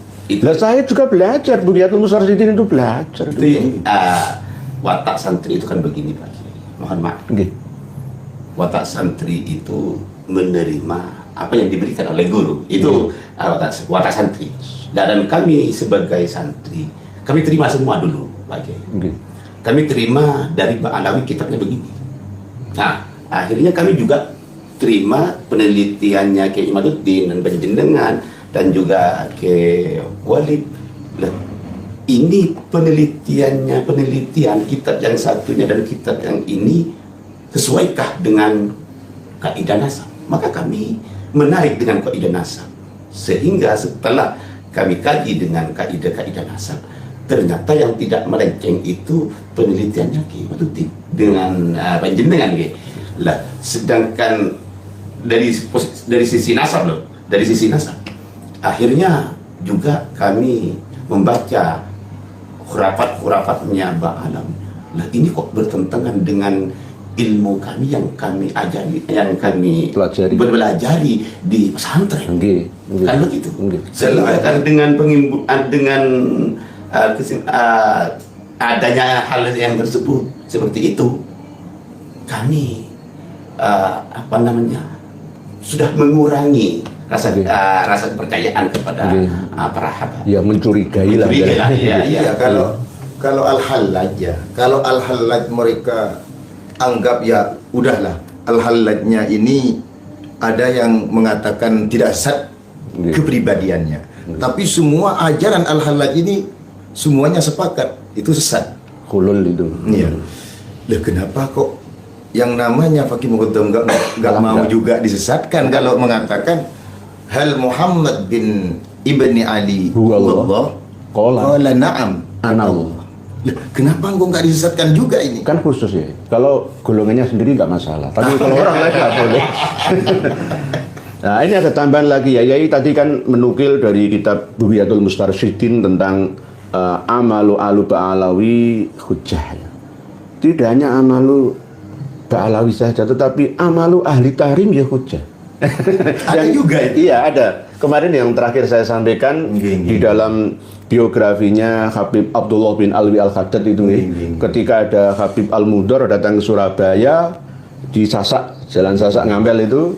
Lah saya juga belajar, Bughyatul Mustarsyidin itu belajar. Watak santri itu kan begini Pak. Mohon maaf. Watak santri itu menerima apa yang diberikan oleh guru. Itu watak santri. Dan kami sebagai santri, kami terima semua dulu Pak Kiai. Kami terima dari Ba'alawi kitabnya begini. Nah, akhirnya kami juga terima penelitiannya Kiai Imaduddin dan Panjenengan dan juga ke Walid. Ini penelitian kitab yang satunya dan kitab yang ini sesuaikah dengan kaidah nasab? Maka kami menarik dengan kaidah nasab, sehingga setelah kami kaji dengan kaidah nasab, ternyata yang tidak melenceng itu penelitiannya Kiai Imaduddin dengan Panjenengan lah. Sedangkan dari sisi nasab akhirnya juga kami membaca khurafat-khurafatnya Ba'alawi. Nah, ini kok bertentangan dengan ilmu kami yang kami ajari, yang kami pelajari di pesantren. Kan begitu. Sedangkan dengan adanya hal yang tersebut seperti itu, kami sudah mengurangi rasa kepercayaan kepada para habaib. Ya mencurigai lah. Iya, kalau al-hallaj mereka anggap ya udahlah, al-hallajnya ini ada yang mengatakan tidak sah kepribadiannya. Tapi semua ajaran al-hallaj ini semuanya sepakat itu sesat. Hulul itu. Iya. Lah kenapa kok yang namanya Fakih Muqaddam nggak mau juga disesatkan kalau mengatakan hal Muhammad bin Ibni Ali Huwallah qala na'am anallah. Lah, kenapa engkau nggak disesatkan juga ini? Kan khusus ya. Kalau golongannya sendiri nggak masalah. Tapi kalau orang lain nggak boleh. Nah ini ada tambahan lagi ya. Yai tadi kan menukil dari kitab Bughyatul Mustarsyidin tentang amalu alu ba'alawi hujjah. Tidak hanya amalu ba'alawi saja, tetapi amalu ahli tahrim ya hujjah. Ada juga itu? Iya ada. Kemarin yang terakhir saya sampaikan di dalam biografinya Habib Abdullah bin Alwi Al-Khaddad itu ketika ada Habib Al-Mudhor datang ke Surabaya di Sasak, Jalan Sasak Ngampel itu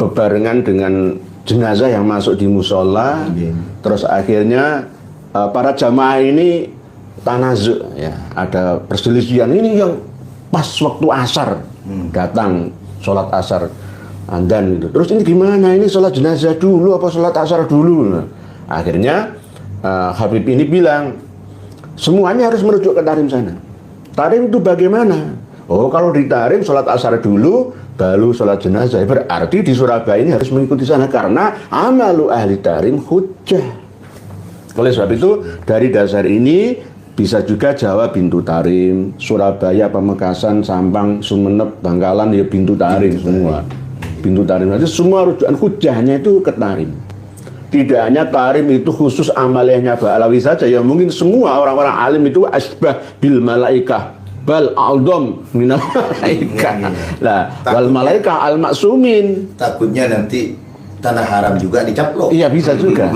bebarengan dengan jenazah yang masuk di musola. Terus akhirnya para jamaah ini tanazu ya, ada perselisihan ini yang pas waktu asar datang sholat asar andan gitu. Terus ini gimana, ini sholat jenazah dulu apa sholat asar dulu? Nah, akhirnya Habib ini bilang semuanya harus merujuk ke tarim sana. Tarim itu bagaimana? Oh kalau di tarim sholat asar dulu baru sholat jenazah. Berarti di Surabaya ini harus mengikuti sana karena amalu ahli tarim hujjah. Oleh sebab itu dari dasar ini bisa juga Jawa bintu tarim, Surabaya, Pamekasan, Sampang, Sumeneb, Bangkalan ya bintu tarim semua. Bintu tarim. Jadi semua rujukan hujjahnya itu ke tarim. Tidak hanya tarim itu khusus amaliyahnya Ba'alawi saja, ya mungkin semua orang-orang alim itu asbah bil malaikah bal a'dham minal malaikah. Lah, wal malaikah al maksumin. Takutnya nanti tanah haram juga dicaplok. Iya bisa juga.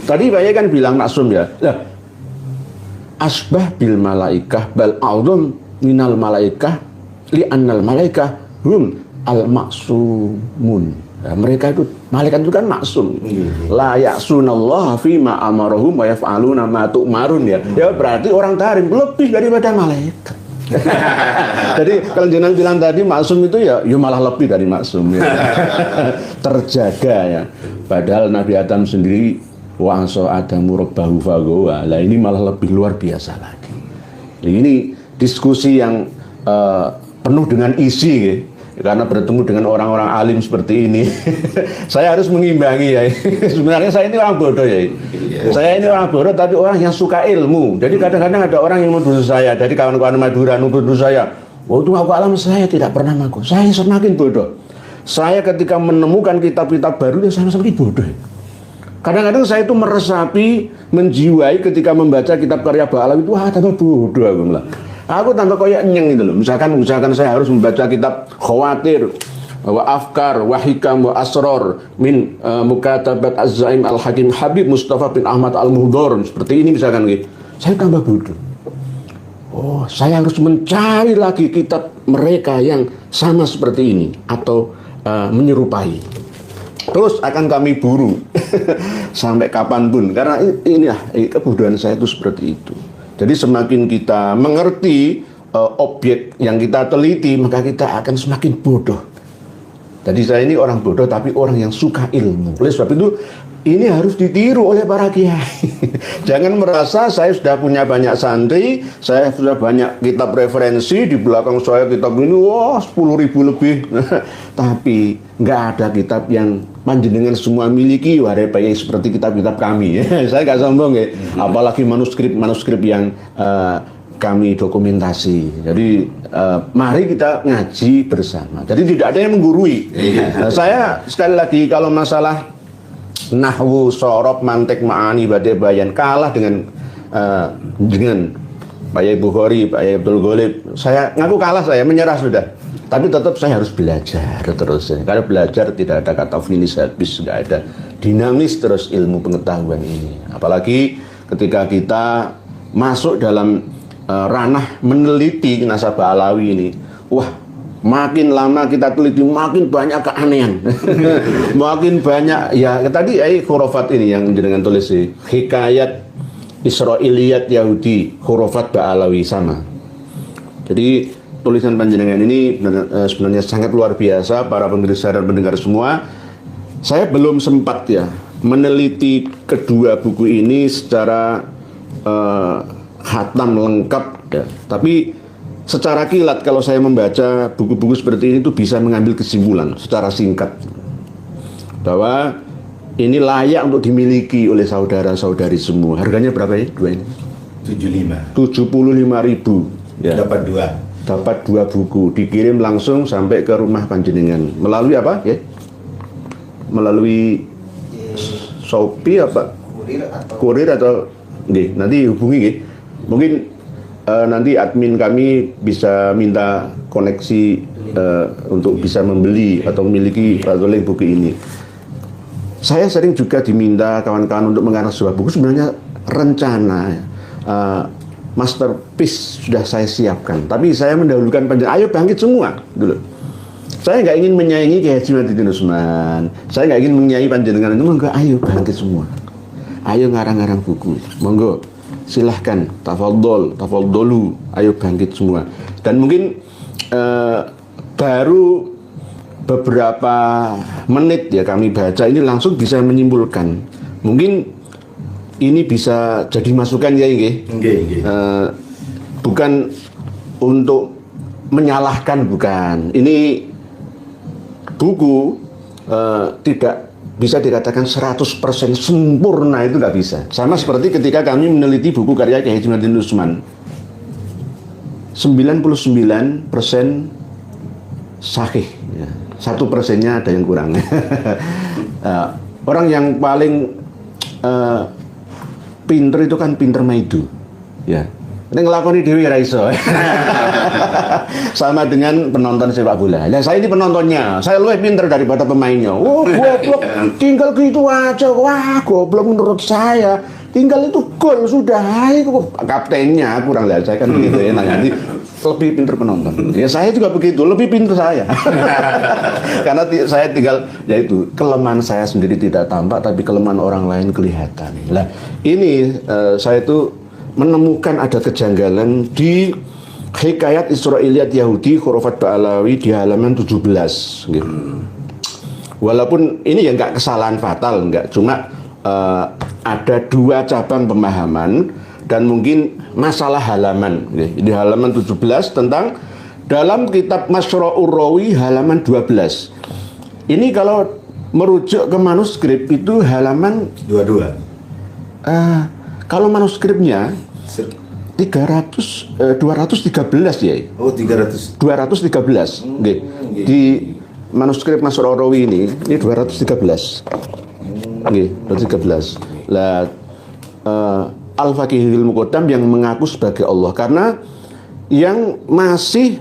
Tadi Pak kan bilang maksum ya. Lah, asbah bil malaikah bal a'dham minal malaikah li annal malaikah hum al maksumun. Nah, mereka itu malaikat itu kan maksum. La ya'sunallaha fima amarahum wa yaf'aluna ma tu'marun ya. Ya berarti orang tarim lebih daripada malaikat. Jadi kalau jenengan bilang tadi maksum itu ya malah lebih dari maksum ya. Terjaga ya. Padahal Nabi Adam sendiri wa asa adamu rabbahu faghawa. Lah ini malah lebih luar biasa lagi. Ini diskusi yang penuh dengan isi ya. Karena bertemu dengan orang-orang alim seperti ini saya harus mengimbangi ya. Sebenarnya saya ini orang bodoh ya. Saya ini orang bodoh tapi orang yang suka ilmu. Jadi kadang-kadang ada orang yang menuduh saya, dari kawan-kawan Madura menuduh saya, waktu aku alam saya tidak pernah ngaku. Saya semakin bodoh. Saya ketika menemukan kitab-kitab baru saya semakin bodoh. Kadang-kadang saya itu meresapi, menjiwai ketika membaca kitab karya Ba'alawi itu tambah bodoh aku bilang. Aku tambah kayak nyeng gitu loh. Misalkan saya harus membaca kitab Khawatir, wa Afkar, wa Hikam, wa Asror min Mukatabat Az-Zaim Al-Hakim Habib Mustafa bin Ahmad Al-Mudhor. Seperti ini misalkan gitu. Saya tambah bodoh. Oh, saya harus mencari lagi kitab mereka yang sama seperti ini atau menyerupai. Terus akan kami buru sampai kapanpun. Karena inilah kebodohan saya itu seperti itu. Jadi semakin kita mengerti objek yang kita teliti, maka kita akan semakin bodoh. Jadi saya ini orang bodoh tapi orang yang suka ilmu. Oleh sebab itu ini harus ditiru oleh para kiai. Jangan merasa saya sudah punya banyak santri, saya sudah banyak kitab referensi, di belakang saya kitab ini 10.000 lebih. Tapi nggak ada kitab yang panjenengan semua miliki, wahai Pak, seperti kitab-kitab kami. Saya nggak sombong ya. Apalagi manuskrip yang kami dokumentasi. Jadi mari kita ngaji bersama. Jadi tidak ada yang menggurui. Nah, saya sekali lagi kalau masalah nahwu, sorob, mantek, ma'ani, badai, bayan kalah dengan Pak Yai Bukhari, Pak Yai Abdul Ghalib. Saya ngaku kalah, saya menyerah sudah. Tapi tetap saya harus belajar terus. Karena belajar tidak ada kata finish habis, nggak ada. Dinamis terus ilmu pengetahuan ini. Apalagi ketika kita masuk dalam ranah meneliti nasabah Alawi ini. Wah, makin lama kita teliti makin banyak keanehan. Makin banyak ya tadi khurafat ini yang jenengan tulis sih. Hikayat Israiliyat Yahudi, khurafat Ba'alawi sama. Jadi tulisan panjenengan ini sebenarnya sangat luar biasa para pemirsa dan pendengar semua. Saya belum sempat ya meneliti kedua buku ini secara khatam lengkap ya. Tapi secara kilat kalau saya membaca buku-buku seperti ini itu bisa mengambil kesimpulan secara singkat bahwa ini layak untuk dimiliki oleh saudara-saudari semua. Harganya berapa ya? Dua ini? 75.000 ya. Dapat dua buku, dikirim langsung sampai ke rumah panjenengan melalui apa ya? Melalui Shopee apa? Kurir atau nggih, nanti hubungi nggih. Mungkin nanti admin kami bisa minta koneksi untuk bisa membeli atau memiliki buku ini. Saya sering juga diminta kawan-kawan untuk mengarang sebuah buku. Sebenarnya rencana masterpiece sudah saya siapkan, tapi saya mendahulukan panjenengan. Ayo bangkit semua dulu. Saya nggak ingin menyaingi Kiai Haji Madidin Usman. Saya nggak ingin menyaingi panjenengan itu. Monggo, ayo bangkit semua. Ayo ngarang-ngarang buku. Monggo, silahkan. Tafadholu. Ayo bangkit semua. Dan mungkin baru beberapa menit ya kami baca ini langsung bisa menyimpulkan. Mungkin ini bisa jadi masukan ya nggih. Bukan untuk menyalahkan, bukan. Ini buku tidak bisa dikatakan 100% sempurna, itu nggak bisa. Sama seperti ketika kami meneliti buku karya Kiai Haji Madidin Usman. 99% sahih ya. 1%-nya ada yang kurang. Orang yang paling pinter itu kan pinter maidu ya. Ini ngelakoni dewi ra iso. Sama dengan penonton sepak bola. Nah, saya ini penontonnya, saya lebih pinter daripada pemainnya. Oh, goblok, tinggal gitu aja. Wah, goblok menurut saya. Tinggal itu gol sudah. Itu kaptennya kurang lihat saya kan begitu ya. Nah, nanti lebih pinter penonton. Ya saya juga begitu, lebih pinter saya. Karena saya tinggal, yaitu kelemahan saya sendiri tidak tampak, tapi kelemahan orang lain kelihatan. Nah, ini saya itu menemukan ada kejanggalan di Hikayat Israiliyat Yahudi Khurafat Ba'alawi di halaman 17 gitu. Walaupun ini ya nggak kesalahan fatal, nggak, cuma ada dua cabang pemahaman dan mungkin masalah halaman gitu. Di halaman 17 tentang dalam kitab Masra'ur Rawi halaman 12. Ini kalau merujuk ke manuskrip itu halaman 22. Kalau manuskripnya 213 ya. Oh, 300. 213. Nggih. Di manuskrip Masra'ur Rawi ini 213. Nggih, 213. Lah Al-Faqihul Muqaddam yang mengaku sebagai Allah, karena yang masih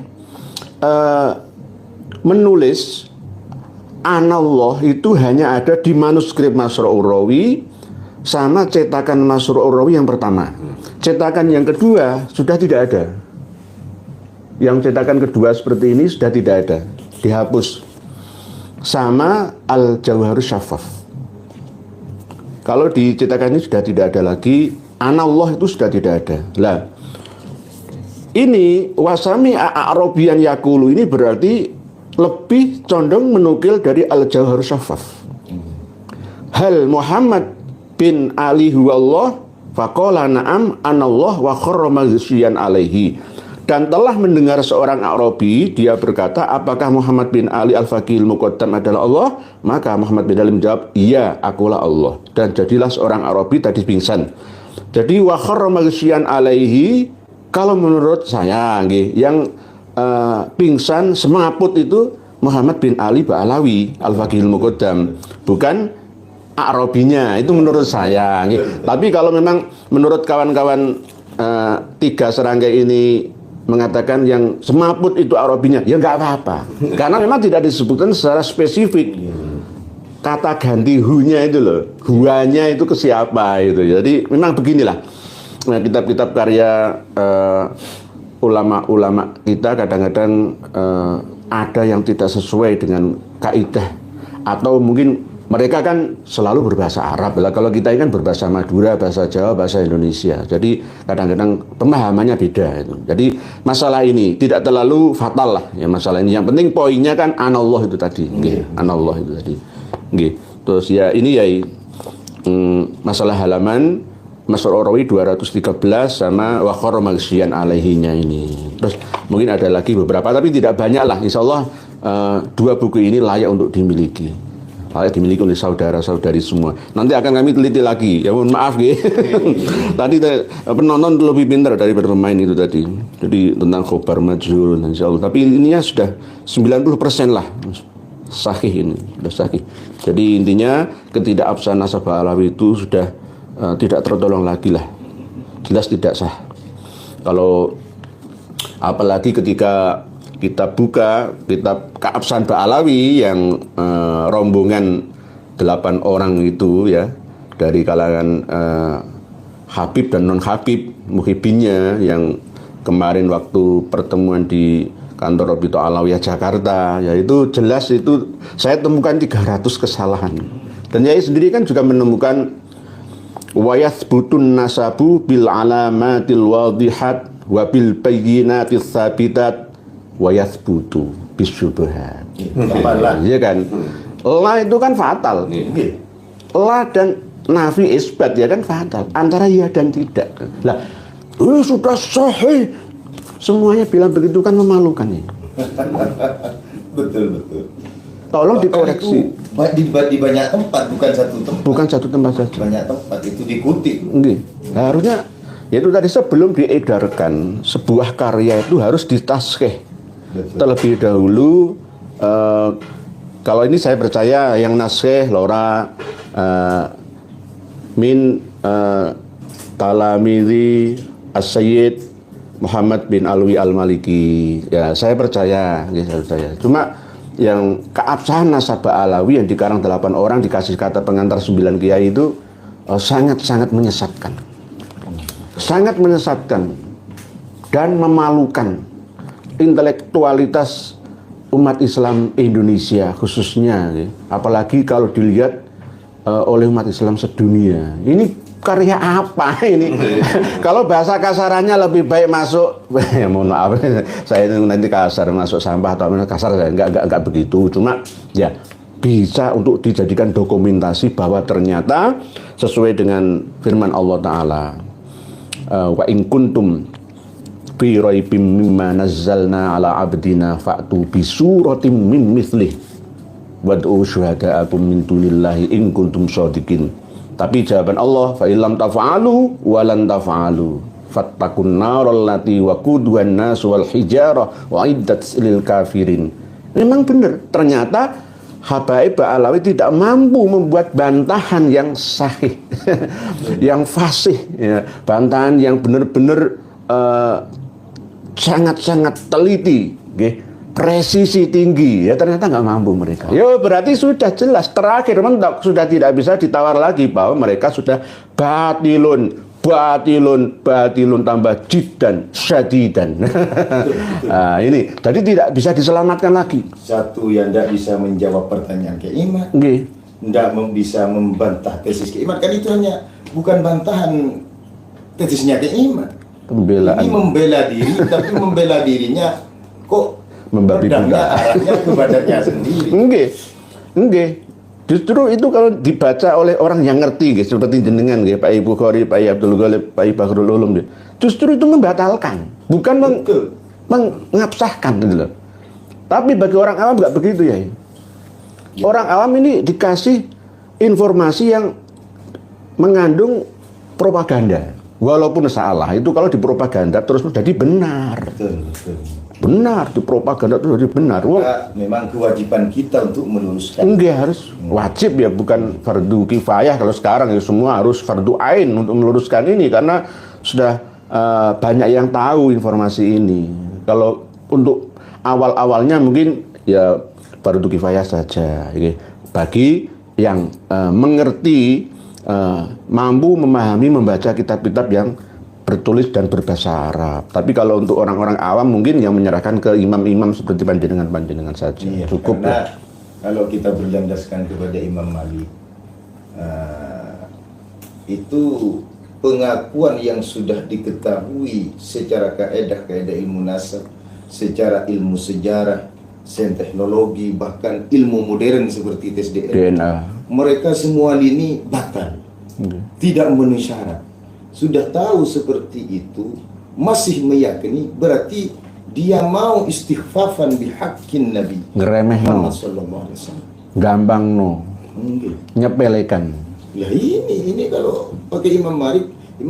menulis anallah itu hanya ada di manuskrip Masra'ur Rawi sama cetakan Masra'ur Rawi yang pertama. Cetakan yang kedua sudah tidak ada. Yang cetakan kedua seperti ini sudah tidak ada, dihapus. Sama Al-Jawharus Syaffaf. Kalau di cetakan ini sudah tidak ada lagi, anallah itu sudah tidak ada. Lah, ini wasami Arabian yakulu ini berarti lebih condong menukil dari Al-Jawharus Syaffaf. Hal Muhammad bin Ali huwallah faqala na'am anallah wa kharra maghsyian alaihi. Dan telah mendengar seorang Arabi, dia berkata, apakah Muhammad bin Ali Al-Faqihul Muqaddam adalah Allah? Maka Muhammad bin Ali menjawab, iya, akulah Allah. Dan jadilah seorang Arabi tadi pingsan. Jadi wa kharra maghsyian alaihi, kalau menurut saya yang pingsan semaput itu Muhammad bin Ali Ba'alawi Al-Faqihul Muqaddam, bukan Arabinya. Itu menurut saya. Tapi kalau memang menurut kawan-kawan tiga serangkai ini mengatakan yang semaput itu Arabinya, ya nggak apa-apa. Karena memang tidak disebutkan secara spesifik. Kata ganti hu-nya itu loh, huanya itu ke siapa itu. Jadi memang beginilah. Nah, kitab-kitab karya ulama-ulama kita kadang-kadang ada yang tidak sesuai dengan kaidah, atau mungkin mereka kan selalu berbahasa Arab. Kalau kita ini kan berbahasa Madura, bahasa Jawa, bahasa Indonesia. Jadi kadang-kadang pemahamannya beda itu. Jadi masalah ini tidak terlalu fatal lah ya masalah ini. Yang penting poinnya kan anallah itu tadi. Anallah itu tadi. Terus ya ini ya masalah halaman Mas'ud Rawi 213 sama wa kharra maghsyian alaihinya ini. Terus mungkin ada lagi beberapa tapi tidak banyak lah. Insyaallah dua buku ini layak untuk dimiliki. Layak dimiliki oleh saudara-saudari semua. Nanti akan kami teliti lagi. Ya mohon maaf nggih. Tadi penonton lebih pintar daripada pemain itu tadi. Jadi tentang khobar majhul insyaallah. Tapi ininya sudah 90% lah. Sahih ini, sudah sahih. Jadi intinya ketidakabsahan nasabah alawi itu sudah tidak tertolong lagi lah, jelas tidak sah. Kalau apalagi ketika kita buka kitab Keabsahan Ba'alawi yang rombongan 8 orang itu ya, dari kalangan Habib dan non Habib muhibinnya yang kemarin waktu pertemuan di kantor Robito Alawiyah Jakarta, ya itu jelas itu saya temukan 300 kesalahan. Dan Yai sendiri kan juga menemukan wa yathbutun nasabu bil alamatil wadihat wa bil bayyinatis sabitat wa yathbutu bisyubhat. Iya kan? La itu kan fatal. La dan nafi isbat ya kan fatal. Antara ya dan tidak. Lah, sudah sahih. Semuanya bilang begitu kan memalukan ya. Betul. Tolong dikoreksi. Di banyak tempat, bukan satu tempat. Bukan satu tempat saja. Banyak tempat itu dikutip. Nah, harusnya yaitu tadi sebelum diedarkan sebuah karya itu harus ditaskhih terlebih dahulu. Kalau ini saya percaya yang naskhih Lora min Talamidhi As-Sayyid Muhammad bin Alwi Al-Maliki. Ya, saya percaya. Cuma yang keabsahan nasabah alawi yang dikarang 8 orang dikasih kata pengantar 9 kiai itu sangat-sangat menyesatkan. Sangat menyesatkan dan memalukan intelektualitas umat Islam Indonesia khususnya ya. Apalagi kalau dilihat oleh umat Islam sedunia. Ini karya apa ini? Kalau bahasa kasarannya lebih baik masuk, ya mohon maaf, saya nanti kasar masuk sampah atau kasar, enggak begitu. Cuma ya bisa untuk dijadikan dokumentasi bahwa ternyata sesuai dengan firman Allah Ta'ala, wa in kuntum fi raibim mimma nazzalna ala abdina fa'tu bi suratim min mithlih wad'u syuhada'akum min dunillahi in kuntum shadiqin. Tapi jawaban Allah, fa illam taf'alu wa lan taf'alu fattaqun naral lati waquduhan nas wal hijarah wa iddat lil kafirin. Memang benar, ternyata Habaib Ba'alawi tidak mampu membuat bantahan yang sahih, yang fasih, ya. Bantahan yang benar-benar sangat-sangat teliti, okay. Presisi tinggi, ya ternyata nggak mampu mereka. Ya berarti sudah jelas terakhir mentok, sudah tidak bisa ditawar lagi bahwa mereka sudah batilun tambah jiddan syadidan. Nah, ini jadi tidak bisa diselamatkan lagi. Satu yang tidak bisa menjawab pertanyaan keiman, tidak bisa membantah tesis keiman, kan itu hanya bukan bantahan tesisnya keiman. Pembelaan. Ini membela diri, tapi membela dirinya kok membabi buta arahnya ke badannya sendiri. Enggak. Justru itu kalau dibaca oleh orang yang ngerti, guys, seperti jenengan, guys, Pak Ibu Khori, Pak Abdul Ghalib, Pak Bahrul Ulum, guys. Justru itu membatalkan, bukan mengabsahkan, gitu loh. Tapi bagi orang awam nggak begitu ya. Orang awam ini dikasih informasi yang mengandung propaganda, walaupun salah. Itu kalau dipropaganda terus jadi benar. Betul. Benar, di propaganda itu jadi benar. Memang kewajiban kita untuk meluruskan. Enggak, harus wajib ya, bukan fardu kifayah. Kalau sekarang ya semua harus fardu ain untuk meluruskan ini karena sudah banyak yang tahu informasi ini. Kalau untuk awal-awalnya mungkin ya fardu kifayah saja. Bagi yang mengerti, mampu memahami, membaca kitab-kitab yang bertulis dan berbahasa Arab. Tapi kalau untuk orang-orang awam mungkin yang menyerahkan ke imam-imam seperti panjenengan saja. Iya, cukup karena kalau kita berlandaskan kepada Imam Malik, itu pengakuan yang sudah diketahui secara kaedah ilmu nasab, secara ilmu sejarah, teknologi, bahkan ilmu modern seperti tes DNA. Mereka semua ini batal, tidak memenuhi syarat. sudah tahu seperti itu, masih meyakini, berarti dia mau istighfafan bihaqqin Nabi ngeremeh Muhammad no, sallallahu alaihi wasallam. gampang no, nyepelekan. Ya ini kalau pakai Imam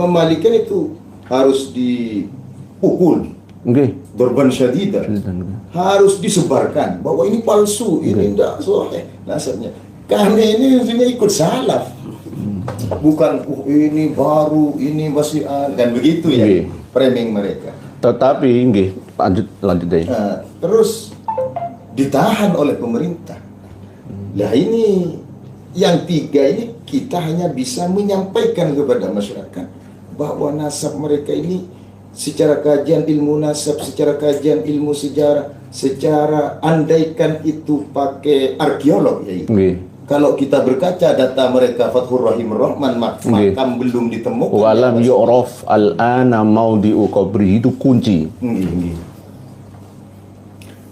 Malik kan itu harus dipukul, dorban syadidah, harus disebarkan bahwa ini palsu, ini tidak sahih nasabnya. Kami ini ikut salaf, bukan ini baru, ini masih kan begitu ya, framing mereka. Tetapi lanjut deh. Terus ditahan oleh pemerintah. Lah ini yang tiga ini kita hanya bisa menyampaikan kepada masyarakat bahwa nasab mereka ini secara kajian ilmu nasab, secara kajian ilmu sejarah, secara andaikan itu pakai arkeolog ya. Kalau kita berkaca data mereka Fathur Rahim Rahman, makam belum ditemukan. Walam yu'raf al-ana maudi'u qabri, itu kunci.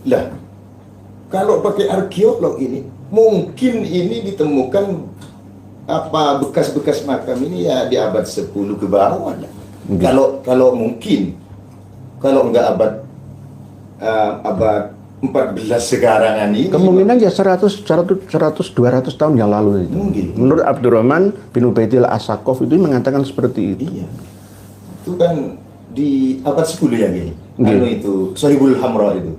Lah, kalau pakai arkeolog ini, mungkin ini ditemukan apa bekas-bekas makam ini ya di abad 10 ke bawah lah. Kalau mungkin, kalau enggak abad 14 sekarang ini kemungkinan ya 100 200 tahun yang lalu itu. Menurut Abdurrahman bin Ubaidillah As-Sakaf itu mengatakan seperti itu. Iya. Itu kan di abad 10 ya, itu Sahibul Hamra itu.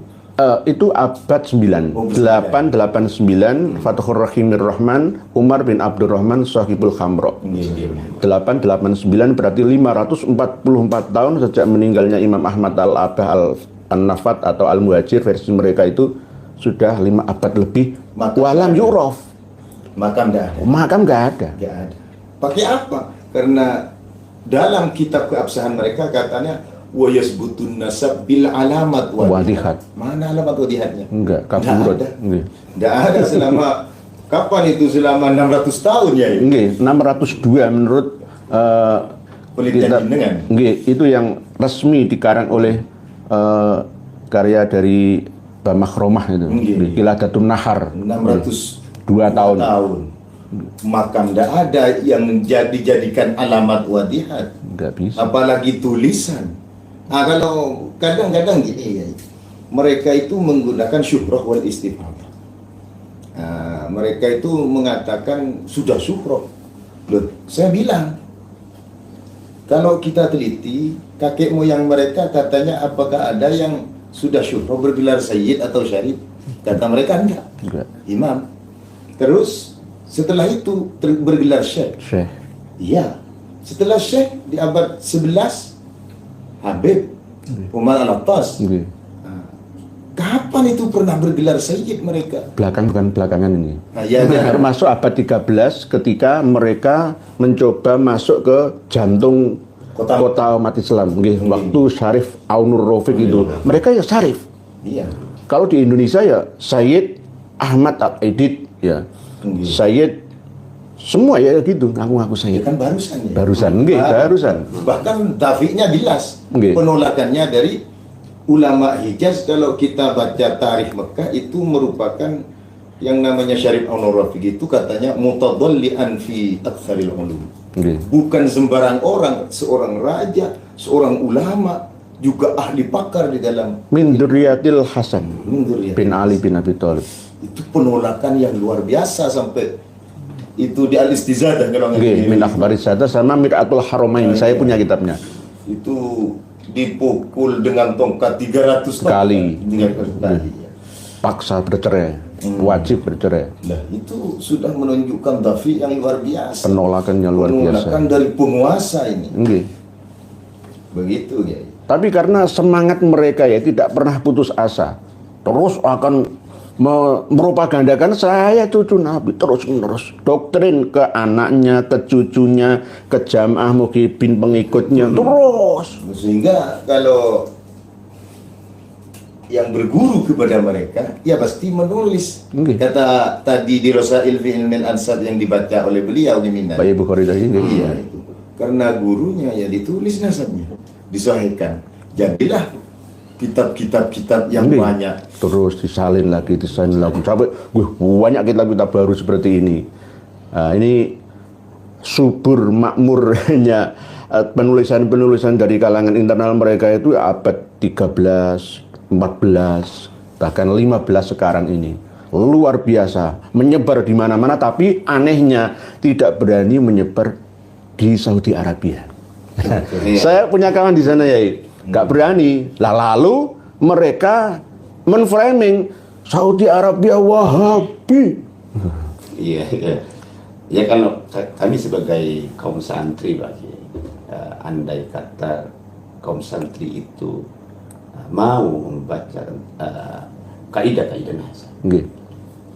Itu abad 9. 889 Fathur Rahimir Rahman Umar bin Abdurrahman Sahibul Hamra. 889 berarti 544 tahun sejak meninggalnya Imam Ahmad Al-Abah An-Nafat atau Al-Muhajir, versi mereka itu sudah 5 abad lebih. Walam yu'raf, makam nggak ada. Makam nggak ada. Pakai apa? Karena dalam kitab keabsahan mereka katanya wa yasbutun nasab bil alamat wadihat. Mana alamat wadihatnya? Enggak, kaburut. Enggak ada selama kapan itu, selama 600 tahun ya? Enggak, 602 menurut penelitian jenengan. Itu yang resmi dikarang oleh karya dari Bamakromah itu, Qiladatun Nahar, 602 tahun. Maka tidak ada yang dijadikan alamat wadihat. Nggak bisa. Apalagi tulisan. Nah, kalau kadang-kadang gini ya, mereka itu menggunakan syuhrah wal istifadah. Nah, mereka itu mengatakan sudah syuhrah. Loh, saya bilang, kalau kita teliti, kakek moyang mereka katanya apakah ada yang sudah syuhrah bergelar sayyid atau syarif? Kata mereka enggak. Imam. Terus setelah itu bergelar syekh. Iya. Setelah syekh di abad 11 Habib Umar Al-Attas. Kapan itu pernah bergelar sayyid mereka? Bukan belakangan ini. Ya. Termasuk abad 13 ketika mereka mencoba masuk ke jantung kota umat Islam. Waktu Syarif Aunur Rafiq itu. Mereka ya Syarif. Iya. Kalau di Indonesia ya Sayyid Ahmad Al-Aidid ya. Sayyid semua ya gitu, ngaku-ngaku Sayyid. Kan barusan ya. Barusan. Bahkan tafiknya jelas. Penolakannya dari ulama Hijaz. Kalau kita baca tarikh Mekah itu merupakan yang namanya Syarif Aunur Rafiq itu katanya mutadallian fi aktsaril ulum. Bukan sembarang orang, seorang raja, seorang ulama, juga ahli pakar di dalam min dzurriyyatil Hasan bin Ali bin Abi Thalib. Itu penolakan yang luar biasa sampai itu di Al-Istizadah kalau min akhbaris sadah sama Mir'atul Haramain. Saya punya kitabnya. Itu dipukul dengan tongkat 300 kali. Paksa bercerai, wajib bercerai. Nah, itu sudah menunjukkan dafi yang luar biasa. Penolakannya luar biasa. Penolakan dari penguasa ini. Begitu ya. Tapi karena semangat mereka ya tidak pernah putus asa, terus akan meropagandakan saya cucu Nabi terus menerus, doktrin ke anaknya, ke cucunya, ke jamaah muhibin pengikutnya terus. Sehingga kalau yang berguru kepada mereka, ya pasti menulis. Kata tadi di Rasail fi Ilmil Ansab yang dibaca oleh beliau di Mina. Bayi Bukhari tadi. Iya itu. Karena gurunya ya ditulis nasabnya, disahihkan. Jadilah kitab-kitab yang banyak. Terus disalin lagi sampai banyak kitab-kitab baru seperti ini. Nah, ini subur makmurnya penulisan-penulisan dari kalangan internal mereka itu abad 13, 14, bahkan 15 sekarang ini. Luar biasa, menyebar di mana-mana, tapi anehnya tidak berani menyebar di Saudi Arabia. Saya punya kawan di sana ya, nggak berani. Lalu mereka menframing Saudi Arabia Wahabi. Iya, ya kalau kami sebagai kaum santri bagi andai kata kaum santri itu mau membaca kaidah-kaidah nasa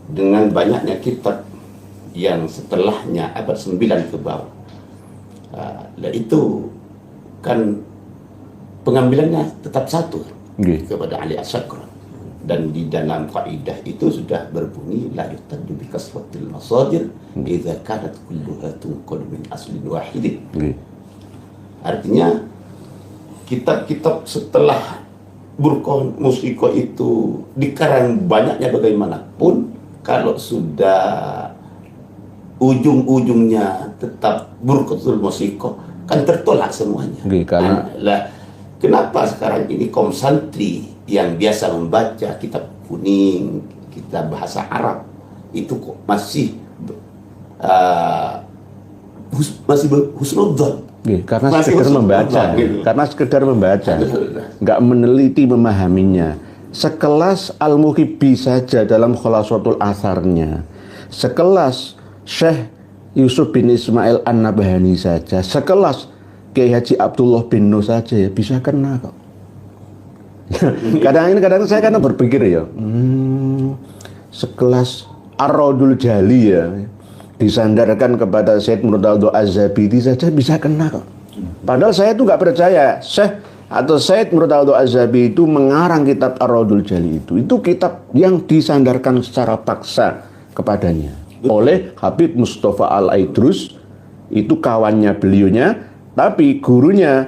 dengan banyaknya kitab yang setelahnya abad 9 ke bawah, itu kan pengambilannya tetap satu kepada Ali As-Sakran. Dan di dalam kaidah itu sudah berbunyi la yuhtaddu bi kasratil masadir idza kanat kulluha tunqal min aslin wahidin. Artinya kitab-kitab setelah Burqan Musiko itu dikarang banyaknya bagaimanapun, kalau sudah ujung-ujungnya tetap Burqatul Musiko kan tertolak semuanya. Karena kenapa sekarang ini kaum santri yang biasa membaca kitab kuning, kitab bahasa Arab itu kok masih husnudzon? Karena sekedar membaca, nggak meneliti memahaminya. Sekelas Al-Muhibbi saja dalam Khulasatul Atharnya, sekelas Syekh Yusuf bin Ismail An-Nabhani saja, sekelas Kiai Haji Abdullah bin Nuh saja ya bisa kena kok. Kadang saya berpikir ya, sekelas Ar-Raudul Jali ya, disandarkan kepada Syed Murtadho Az-Zabidi saja bisa kena kok. Padahal saya itu nggak percaya Syekh atau Syed Murtadho Az-Zabidi itu mengarang kitab Ar-Raudul Jali itu kitab yang disandarkan secara paksa kepadanya oleh Habib Mustafa Al-Aidrus, itu kawannya beliaunya, tapi gurunya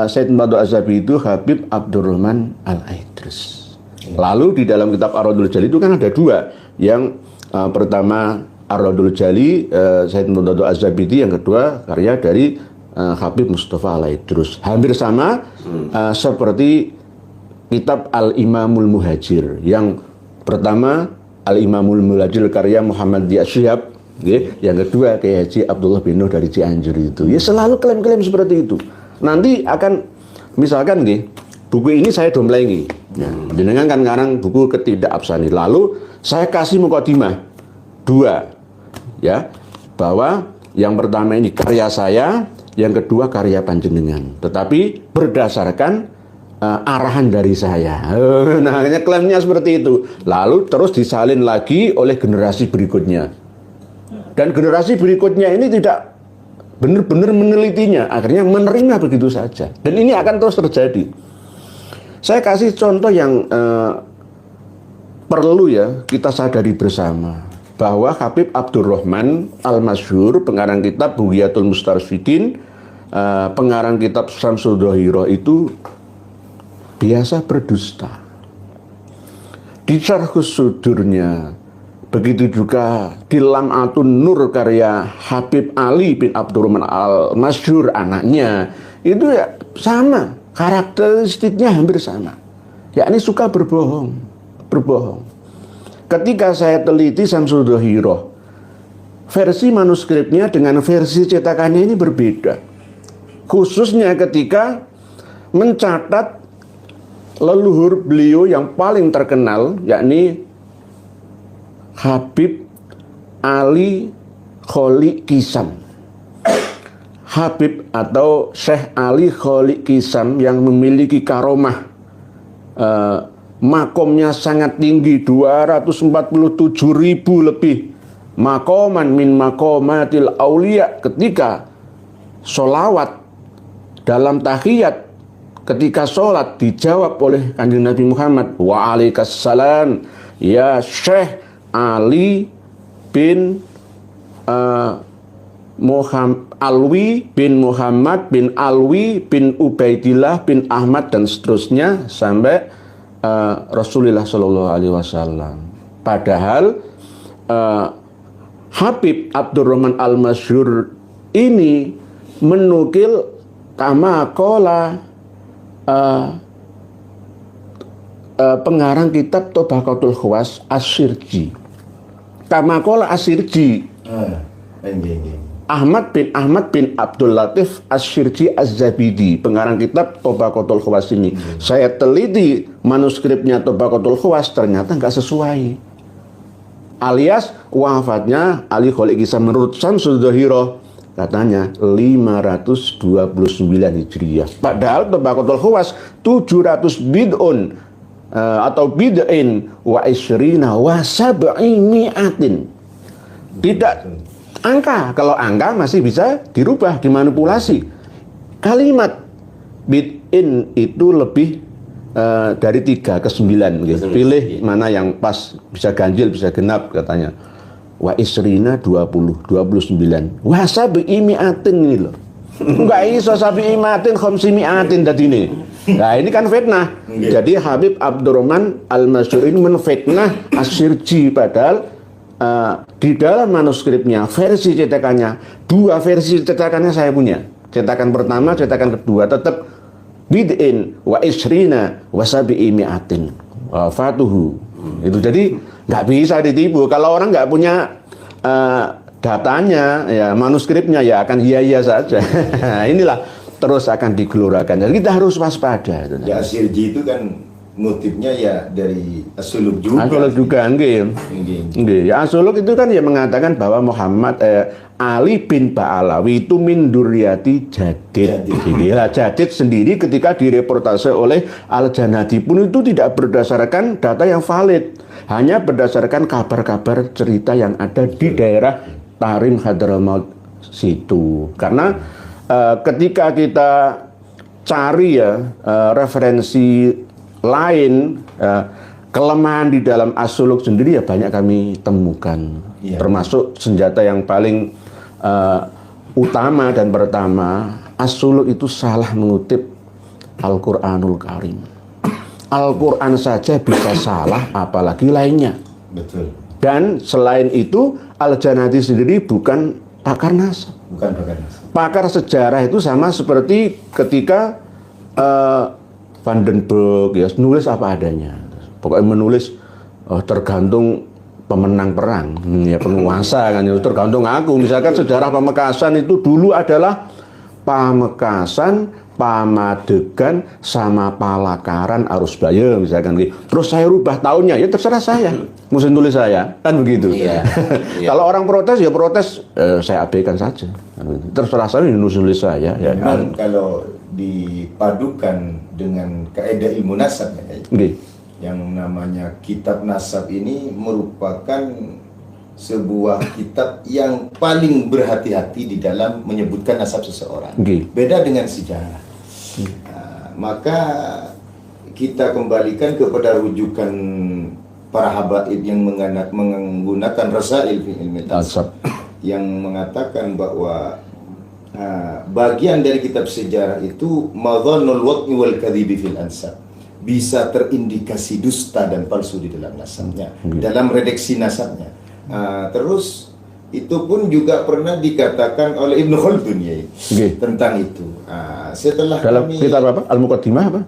Syed Murtadho Az-Zabidi itu Habib Abdurrahman Al-Aidrus. Lalu di dalam kitab Ar-Raudul Jali itu kan ada dua, yang pertama Ar-Raudul Jali Syed Murtadho Az-Zabidi, yang kedua karya dari Habib Mustafa Al-Aidrus. Hampir sama seperti kitab Al-Imamul Muhajir. Yang pertama Al-Imamul Muhajir karya Muhammad Syihab, yang kedua Kiai Haji Abdullah bin Nuh dari Cianjur itu. Ya selalu klaim-klaim seperti itu. Nanti akan misalkan buku ini saya dompleng jenengan kan ngarang buku Ketidakabsahan, lalu saya kasih mukadimah dua ya, bahwa yang pertama ini karya saya, yang kedua karya panjenengan, tetapi berdasarkan arahan dari saya. Nah, hanya klaimnya seperti itu. Lalu terus disalin lagi oleh generasi berikutnya. Dan generasi berikutnya ini tidak benar-benar menelitinya, akhirnya menerima begitu saja. Dan ini akan terus terjadi. Saya kasih contoh yang perlu ya kita sadari bersama, bahwa Habib Abdurrahman Al-Masyhur, pengarang kitab Bughiyatul Mustarsyidin, pengarang kitab Syamsul Dhahirah, itu biasa berdusta. Di Syarhus Sudurnya, begitu juga di Lam'atun Nur karya Habib Ali bin Abdurrahman Al-Masyhur, anaknya, itu ya sama, karakteristiknya hampir sama, yakni suka berbohong. Ketika saya teliti Syamsul Dhahirah, versi manuskripnya dengan versi cetakannya ini berbeda, khususnya ketika mencatat leluhur beliau yang paling terkenal, yakni Habib Ali Kholiq Kisam. Habib atau Syekh Ali Kholiq Kisam yang memiliki karomah, makomnya sangat tinggi, 247.000 lebih makoman min makomatil aulia. Ketika sholawat dalam tahiyat, ketika sholat dijawab oleh Kanjeng Nabi Muhammad, wa alaikassalam ya Syekh Ali bin Alwi bin Muhammad bin Alwi bin Ubaidillah bin Ahmad, dan seterusnya sampai Rasulullah Shallallahu Alaihi Wasallam. Padahal Habib Abdurrahman Al-Masyhur ini menukil kama qala pengarang kitab Tabaqatul Khawas As-Sirji. Kama qala As-Sirji. Ahmad bin Abdul Latif As-Sirji Az-Zabidi, pengarang kitab Tabaqatul Khawas ini. Saya teliti manuskripnya Tabaqatul Khawas, ternyata nggak sesuai. Alias wafatnya Ali Khalid Kisah menurut Syamsul Dhahirah katanya 529 Hijriah. Padahal Tabaqatul Khawas 700 bid'un atau bid'in wa isrina wa sab'i mi'atin. Tidak angka, kalau angka masih bisa dirubah, dimanipulasi. Kalimat bid'in itu lebih dari 3 ke 9 gitu. Pilih mana yang pas, bisa ganjil, bisa genap katanya. Wa isrina 29. Wa sab'i mi'atin ini loh. Enggak iso sab'i mi'atin khamsi mi'atin tadi ini. Nah, ini kan fitnah. Jadi Habib Abdurrahman Al-Masyhur ini menfitnah As-Sirji, padahal di dalam manuskripnya, versi cetakannya, 2 versi cetakannya saya punya. Cetakan pertama, cetakan kedua tetap bid'in wa isrina wa sab'i mi'atin wafatuhu. Itu jadi nggak bisa ditipu. Kalau orang nggak punya datanya, ya manuskripnya, ya akan iya-iya saja. Inilah terus akan digelorakan. Jadi kita harus waspada. Ya, Sirji itu kan motifnya ya dari As-Suluk juga. As-Suluk juga, nggih. Ya, As-Suluk itu kan ya mengatakan bahwa Muhammad Ali bin Ba'alawi itu min duriyati Jadid. Jadid sendiri ketika direportase oleh Al-Janadi pun itu tidak berdasarkan data yang valid, hanya berdasarkan kabar-kabar cerita yang ada di daerah Tarim Hadramaut situ. Karena ketika kita cari ya referensi lain, kelemahan di dalam As-Suluk sendiri ya banyak kami temukan, termasuk senjata yang paling utama dan pertama, As-Suluk itu salah mengutip Al-Quranul Karim. Al-Quran saja bisa salah, apalagi lainnya. Betul. Dan selain itu, Al-Janadi sendiri bukan pakar nasab. Bukan pakar nasab. Pakar sejarah itu sama seperti ketika Vandenberg ya nulis apa adanya, pokoknya menulis tergantung pemenang perang, ya penguasa kan, ya tergantung aku. Misalkan sejarah Pamekasan itu dulu adalah Pamekasan, Pamadegan, sama Palakaran, Arusbaya misalkan gitu. Terus saya rubah tahunnya, ya terserah saya, mesti tulis saya, kan begitu. Iya. Kalau orang protes ya protes, saya abaikan saja. Terserah saya nulis saya. Ya. Memang kalau dipadukan dengan kaidah ilmu nasab yang namanya kitab nasab ini merupakan sebuah kitab yang paling berhati-hati di dalam menyebutkan nasab seseorang. Beda dengan sejarah. Maka kita kembalikan kepada rujukan para habaib yang menggunakan rasail fi ilmi nasab yang mengatakan bahwa bagian dari kitab sejarah itu madhannul watni wal kadhibi fil ansab, bisa terindikasi dusta dan palsu di dalam nasabnya, dalam redaksi nasabnya. Terus itu pun juga pernah dikatakan oleh Ibnu Khaldun ya, tentang itu. Setelah dalam kitab apa? Al-Muqaddimah apa?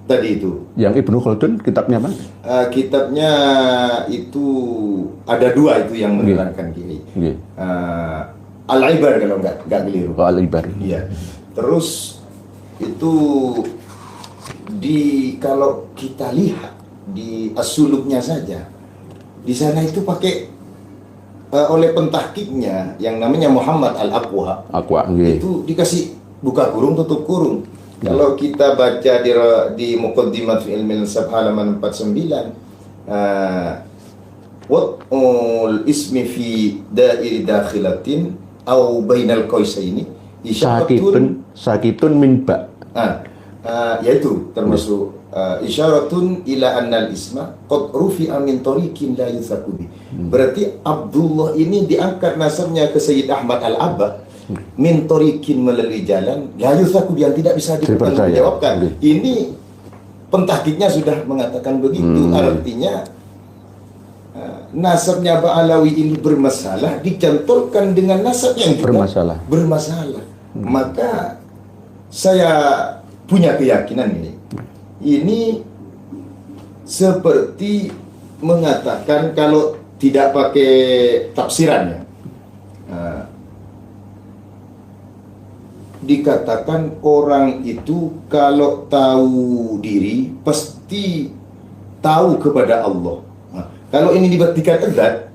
Tadi itu. Yang Ibnu Khaldun kitabnya apa? Kitabnya itu ada 2 itu yang menerangkan Kiai. Al-Ibar kalau enggak keliru. Al-Ibar. Iya. Terus itu kalau kita lihat di As-Suluknya saja, di sana itu pakai oleh pentahkiknya yang namanya Muhammad Al-Aqwa. Itu dikasih buka kurung tutup kurung. Kalau kita baca di Muqaddimat fi Ilmi Nasab halaman 49, wat'ul ismi fi da'iri dakhilatin au bainal qausaini sakitun min ba. Yaitu termasuk isyaratun ila annal isma qad rufi'a min tariqin la yuthaku bi. Berarti Abdullah ini diangkat nasabnya ke Sayyid Ahmad Al-Abba min tariqin, melalui jalan la yuthaku bi, yang tidak bisa dipertanggungjawabkan. Ini pentahkiknya sudah mengatakan begitu. Artinya nasabnya Ba'alawi ini bermasalah, dicantolkan dengan nasab yang juga bermasalah. Maka saya punya keyakinan ini seperti mengatakan kalau tidak pakai tafsirannya, dikatakan orang itu kalau tahu diri pasti tahu kepada Allah. Kalau ini dibatikkan erat,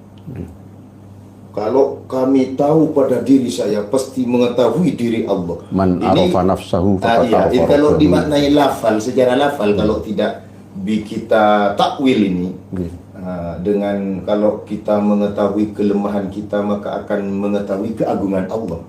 kalau kami tahu pada diri saya pasti mengetahui diri Allah. Man arafa nafsahu faqad iya, arafa kalau rabbahu. dimaknai lafal secara lafal, kalau tidak kita takwil ini dengan kalau kita mengetahui kelemahan kita maka akan mengetahui keagungan Allah.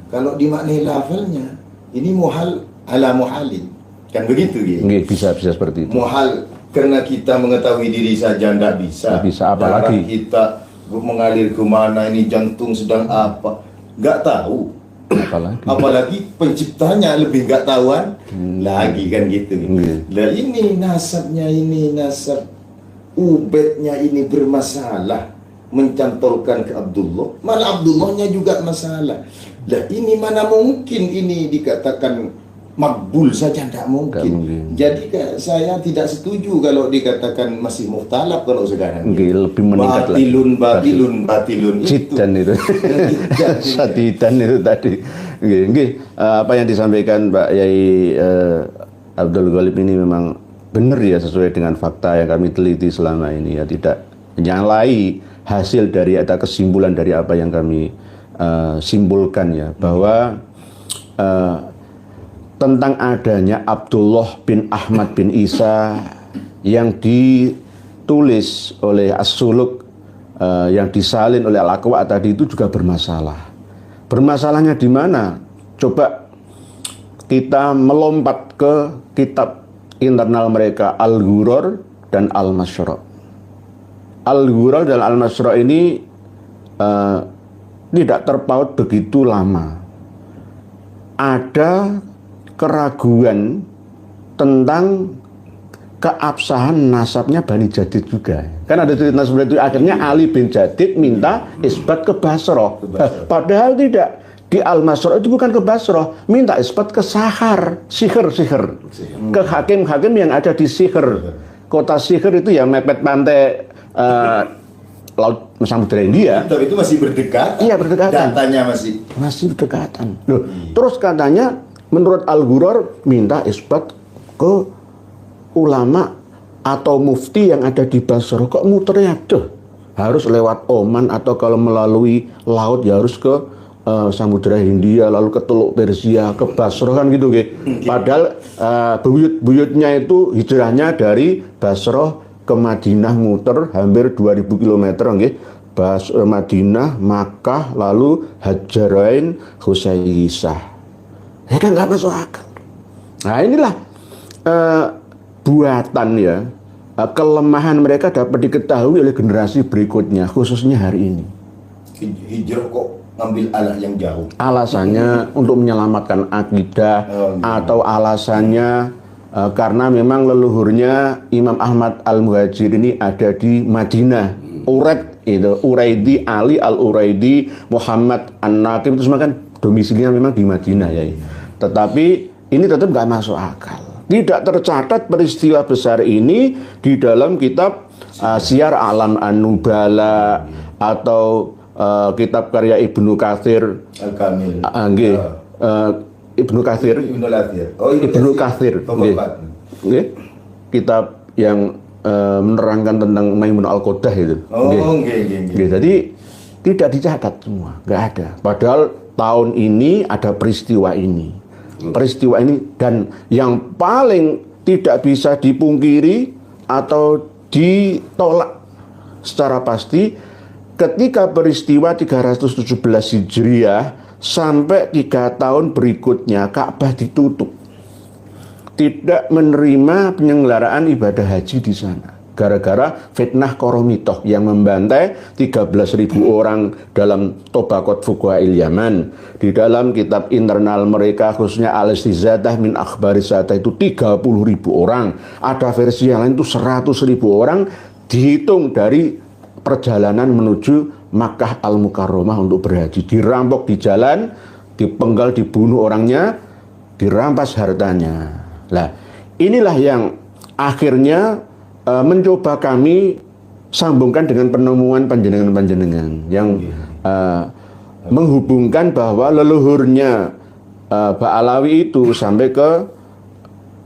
Kalau dimaknai lafalnya ini muhal ala muhalin, kan begitu ya? Bisa seperti itu. Muhal karena kita mengetahui diri saja tidak bisa. Bisa apalagi darah kita mengalir kemana, ini jantung sedang apa, nggak tahu. Apalagi penciptanya lebih nggak tahuan lagi, kan gitu. Nah ini nasabnya, ini nasab Ubaidnya ini bermasalah, mencantolkan ke Abdullah, malah Abdullahnya juga masalah. Nah ini mana mungkin ini dikatakan makbul saja, tidak mungkin. Jadi saya tidak setuju kalau dikatakan masih muhtalaf kalau sekarang. Lebih meningkat batilun Jiddan itu. Sadidan itu tadi. Apa yang disampaikan Pak Yai Abdul Ghalib ini memang benar ya, sesuai dengan fakta yang kami teliti selama ini ya, tidak menyalahi hasil dari ada kesimpulan dari apa yang kami simpulkan ya, bahwa tentang adanya Abdullah bin Ahmad bin Isa yang ditulis oleh As-Suluk, yang disalin oleh Al-Aqwa tadi, itu juga bermasalah. Bermasalahnya di mana? Coba kita melompat ke kitab internal mereka, Al-Ghuror dan Al-Masra'. Al-Ghuror dan Al-Masra' ini tidak terpaut begitu lama. Ada keraguan tentang keabsahan nasabnya Bani Jadid juga. Kan ada cerita seperti itu. Akhirnya Ali bin Jadid minta isbat ke Basrah. Padahal tidak. Di Al-Masra' itu bukan ke Basrah, minta isbat ke Sahar, sihir, ke hakim-hakim yang ada di sihir. Kota sihir itu yang mepet pantai laut Samudra India. Tapi itu masih berdekatan. Iya, berdekatan. Datanya masih berdekatan. Loh, terus katanya menurut Al-Ghuror minta isbat ke ulama atau mufti yang ada di Basrah. Kok muternya harus lewat Oman, atau kalau melalui laut ya harus ke Samudra Hindia, lalu ke Teluk Persia, ke Basrah, kan gitu. Padahal buyut-buyutnya itu hijrahnya dari Basrah ke Madinah, muter hampir 2000 km. Madinah, Makkah, lalu Hajarain, Husayyisah. Ya kan nggak masuk akal. Nah inilah buatan ya, kelemahan mereka dapat diketahui oleh generasi berikutnya, khususnya hari ini. Hijrah kok ngambil alat yang jauh. Alasannya untuk menyelamatkan akidah, atau alasannya karena memang leluhurnya Imam Ahmad Al-Muhajir ini ada di Madinah. Uraidi, Ali Al-Uraidi, Muhammad An-Naqib itu semua kan domisilinya memang di Madinah ya. Tetapi ini tetap nggak masuk akal. Tidak tercatat peristiwa besar ini di dalam kitab Syiar A'lam An-Nubala atau kitab karya Ibnu Katsir Al-Kamil. Ibnu Katsir. Ibnu Katsir. Kitab yang menerangkan tentang Maimunah Al-Qodah itu. Jadi tidak dicatat semua, nggak ada. Padahal tahun ini ada peristiwa ini. Peristiwa ini, dan yang paling tidak bisa dipungkiri atau ditolak secara pasti, ketika peristiwa 317 Hijriah sampai 3 tahun berikutnya Ka'bah ditutup, tidak menerima penyelenggaraan ibadah haji di sana gara-gara fitnah Koromitoh yang membantai 13.000 orang dalam Tobaqat Fuqaha'il Yaman. Di dalam kitab internal mereka, khususnya Al-Istizadah min Akhbari Sadah, itu 30.000 orang. Ada versi yang lain itu 100.000 orang, dihitung dari perjalanan menuju Makkah Al-Mukarramah untuk berhaji. Dirampok di jalan, dipenggal, dibunuh orangnya, dirampas hartanya. Lah, inilah yang akhirnya mencoba kami sambungkan dengan penemuan panjenengan-panjenengan yang menghubungkan bahwa leluhurnya Ba'alawi itu sampai ke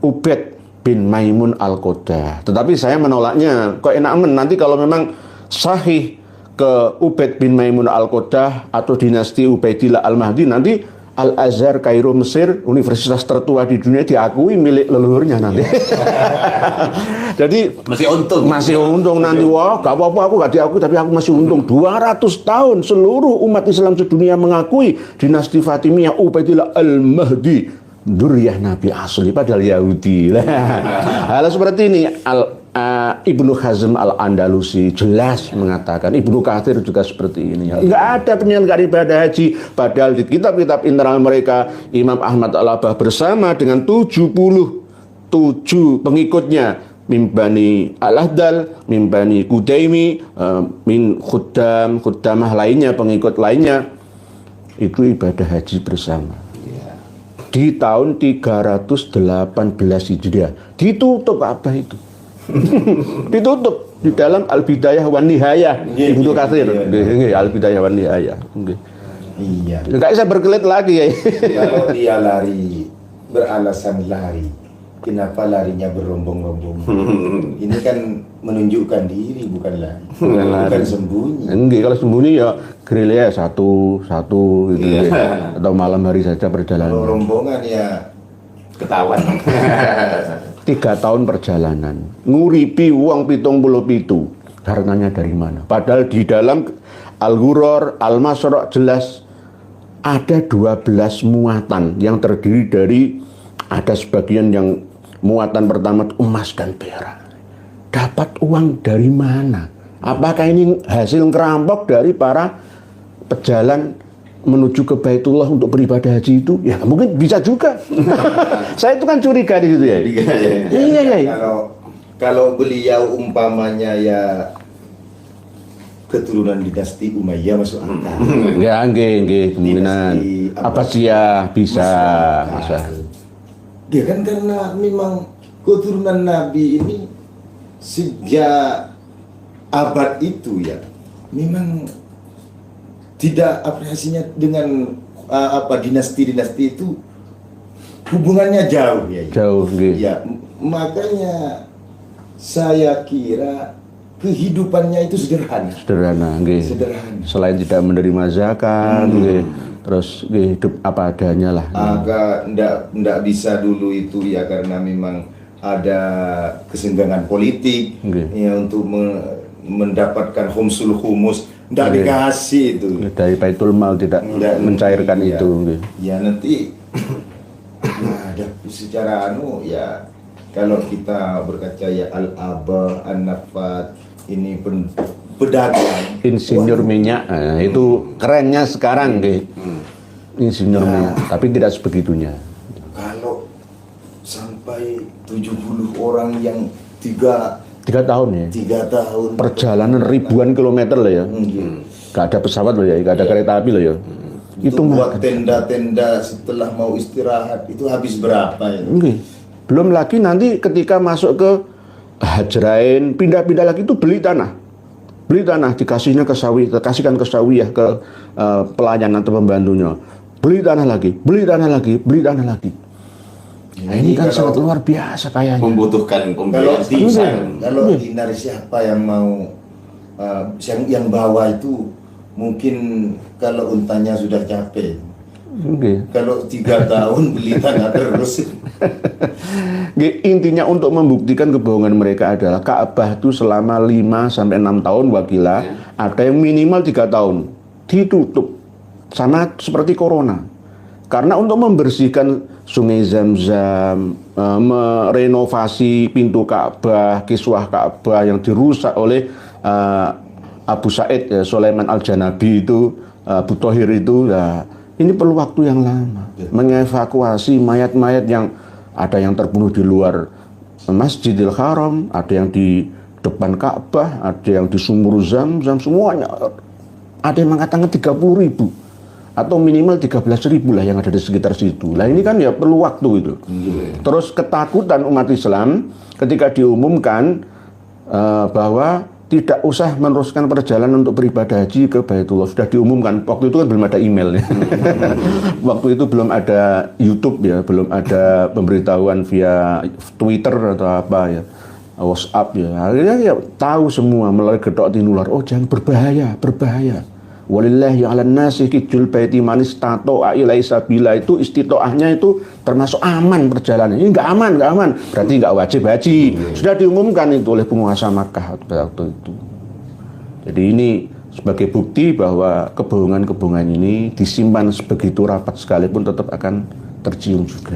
Ubaid bin Maimun Al-Qodah. Tetapi saya menolaknya. Kok enak nanti kalau memang sahih ke Ubaid bin Maimun Al-Qodah atau dinasti Ubaidillah Al-Mahdi, nanti Al-Azhar Kairo Mesir, universitas tertua di dunia, diakui milik leluhurnya nanti. Jadi masih untung nanti. Wah, gak apa-apa aku gak diakui, tapi aku masih untung. 200 tahun seluruh umat Islam sedunia mengakui dinasti Fatimiyah Ubaidillah Al-Mahdi, duriyah Nabi asli, padahal Yahudi. Hal seperti ini Ibnu Hazm Al-Andalusi jelas mengatakan, Ibnu Katsir juga seperti ini. Enggak ada penyelenggaraan ibadah haji, padahal di kitab-kitab internal mereka Imam Ahmad Al-Abah bersama dengan 77 pengikutnya, Mimbani Al-Ahdal, Mimbani Kudaimi, min Khuddamah lainnya, pengikut lainnya, itu ibadah haji bersama. Di tahun 318 Hijriah ditutup apa itu? Ditutup di dalam Al-Bidayah wan Nihayah Ibnu Katsir. Al-Bidayah wan Nihayah. Iya. Enggak bisa berkelit lagi ya. Kalau dia lari beralasan lari, kenapa larinya berombong-rombong? Ini kan menunjukkan diri, bukan lari. Bukan sembunyi. Enggak, kalau sembunyi ya gerilya satu gitu ya. Atau malam hari saja perjalanan. Kalau rombongan ya ketahuan. 3 tahun perjalanan, nguripi uang 77, hartanya dari mana? Padahal di dalam Al-Ghuror, Al-Masra' jelas ada 12 muatan yang terdiri dari, ada sebagian yang muatan pertama emas dan perak. Dapat uang dari mana? Apakah ini hasil ngerampok dari para pejalan menuju ke Baitullah untuk beribadah haji itu? Ya mungkin bisa juga. Saya itu kan curiga di situ ya. Iya. Kalau beliau umpamanya ya keturunan dinasti Umayyah masuk akal. Ya nggih kemungkinan. Abbasiyah bisa. Ya kan karena memang keturunan Nabi ini sejak abad itu ya memang tidak apresiasinya dengan dinasti-dinasti itu hubungannya jauh ya. Jauh, ya. Makanya saya kira kehidupannya itu sederhana. Sederhana. Selain tidak menerima zakat, terus hidup apa adanya lah. Agak ndak bisa dulu itu ya karena memang ada kesenggangan politik ya untuk mendapatkan khumsul khumus. Tidak dikasih itu dari Baitul Mal, tidak mencairkan itu. Ya nanti ada secara ya kalau kita berkaca ya Al-Aba, An-Nafat, ini pedagang insinyur minyak, itu kerennya sekarang insinyur minyak, tapi tidak sebegitunya. Kalau sampai 70 orang yang 3 tahun ya. 3 tahun perjalanan ribuan kilometer lah ya. Gak ada pesawat loh ya, gak ada kereta api loh ya. Itu buat tenda-tenda setelah mau istirahat itu habis berapa ya? Belum lagi nanti ketika masuk ke Hajrain, pindah-pindah lagi itu beli tanah, dikasihkan ke sawiyah, ke pelayan atau pembantunya. Beli tanah lagi. Nah, ini kan sangat luar biasa kayaknya. Membutuhkan pembiayaan. Kalau dinar siapa yang mau yang bawa itu mungkin kalau untanya sudah capek. Kalau 3 tahun beli tanah terus. Intinya untuk membuktikan kebohongan mereka adalah Ka'bah itu selama 5-6 tahun wakila, ada yang minimal 3 tahun ditutup, sama seperti corona. Karena untuk membersihkan Sungai Zamzam, merenovasi pintu Ka'bah, kiswah Ka'bah yang dirusak oleh Abu Sa'id ya, Sulaiman Al-Janabi itu, Abu Thohir itu, ya, ini perlu waktu yang lama. Mengevakuasi mayat-mayat yang ada yang terbunuh di luar Masjidil Haram, ada yang di depan Ka'bah, ada yang di sumur Zamzam, semuanya. Ada yang mengatakan 30.000. atau minimal 13.000 lah yang ada di sekitar situ. Lah ini kan ya perlu waktu itu. Terus ketakutan umat Islam ketika diumumkan bahwa tidak usah meneruskan perjalanan untuk beribadah haji ke Baitullah. Sudah diumumkan, waktu itu kan belum ada email ya. Waktu itu belum ada YouTube ya, belum ada pemberitahuan via Twitter atau apa ya, WhatsApp ya. Akhirnya ya tahu semua melalui gedok tinular, oh jangan berbahaya, berbahaya. Walillahi 'alan nasi hijjul baiti man istata'a ilaihi sabila, itu istitoahnya itu termasuk aman perjalanan. Ini enggak aman, berarti enggak wajib haji. Sudah diumumkan itu oleh penguasa Makkah waktu itu. Jadi ini sebagai bukti bahwa kebohongan-kebohongan ini disimpan sebegitu rapat sekalipun tetap akan tercium juga.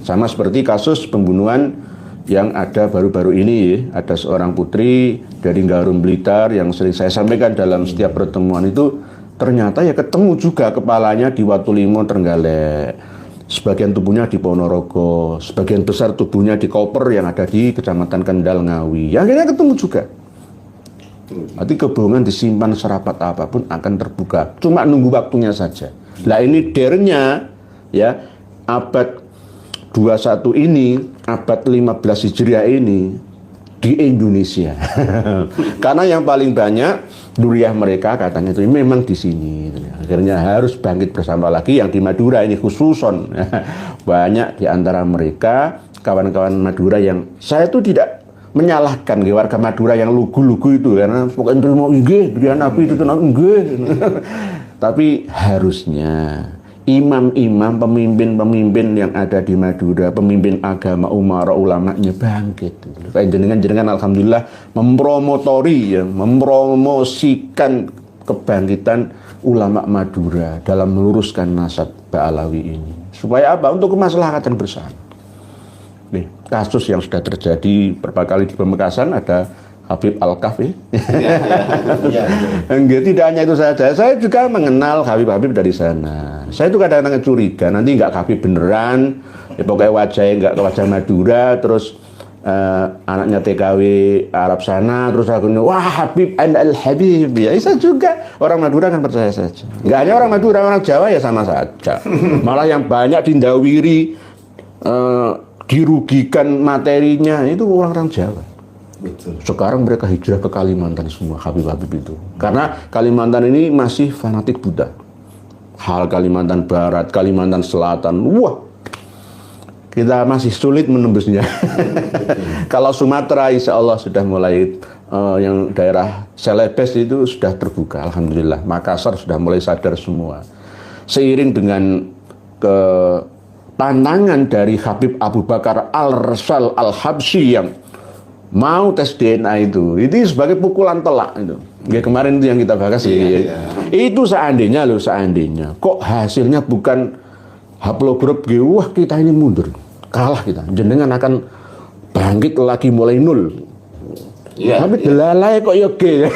Sama seperti kasus pembunuhan yang ada baru-baru ini, ada seorang putri dari Garum Blitar yang sering saya sampaikan dalam setiap pertemuan itu, ternyata ya ketemu juga kepalanya di Watulimo Trenggalek, sebagian tubuhnya di Ponorogo, sebagian besar tubuhnya di Koper yang ada di Kecamatan Kendal Ngawi. Ya, akhirnya ketemu juga. Berarti kebohongan disimpan serapat apapun akan terbuka, cuma nunggu waktunya saja. Lah ini dernya ya abad 21 ini, abad 15 Hijriah ini di Indonesia. Karena yang paling banyak duriah mereka katanya itu memang di sini. Akhirnya harus bangkit bersama lagi yang di Madura ini khususon. Banyak di antara mereka kawan-kawan Madura yang saya itu tidak menyalahkan warga Madura yang lugu-lugu itu karena pokoknya mau nggih, durian Nabi itu nggih. Tapi harusnya imam-imam, pemimpin-pemimpin yang ada di Madura, pemimpin agama, umara, ulamanya bangkit. Jenengan alhamdulillah mempromotori, ya, mempromosikan kebangkitan ulama Madura dalam meluruskan nasab Ba'alawi ini. Supaya apa? Untuk kemaslahatan bersama. Nih, kasus yang sudah terjadi beberapa kali di Pamekasan ada Habib Al-Kahfi. Enggak, tidak hanya itu saja. Saya juga mengenal Habib-Habib dari sana. Saya itu kadang-kadang curiga, nanti enggak Habib beneran, ya pokoknya wajahnya enggak ke wajah Madura, terus anaknya TKW Arab sana, terus aku wah Habib Al-Habib. Ya bisa juga, orang Madura kan percaya saja. Enggak hanya orang Madura, orang Jawa ya sama saja. Malah yang banyak dindawiri, dirugikan materinya, itu orang-orang Jawa. Betul. Sekarang mereka hijrah ke Kalimantan semua, Habib-Habib itu. Karena Kalimantan ini masih fanatik Buddha. Hal Kalimantan Barat, Kalimantan Selatan, wah, kita masih sulit menembusnya. Kalau Sumatera insya Allah sudah mulai, yang daerah Celebes itu sudah terbuka, alhamdulillah. Makassar sudah mulai sadar semua. Seiring dengan tantangan dari Habib Abu Bakar Al-Rasal Al-Habsyi yang mau tes DNA itu sebagai pukulan telak itu. Ya, kemarin itu yang kita bahas sih. Itu seandainya kok hasilnya bukan haplogrup, wah kita ini mundur, kalah kita. Jenengan akan bangkit lagi mulai nol. Tapi dilalai kok ya ge.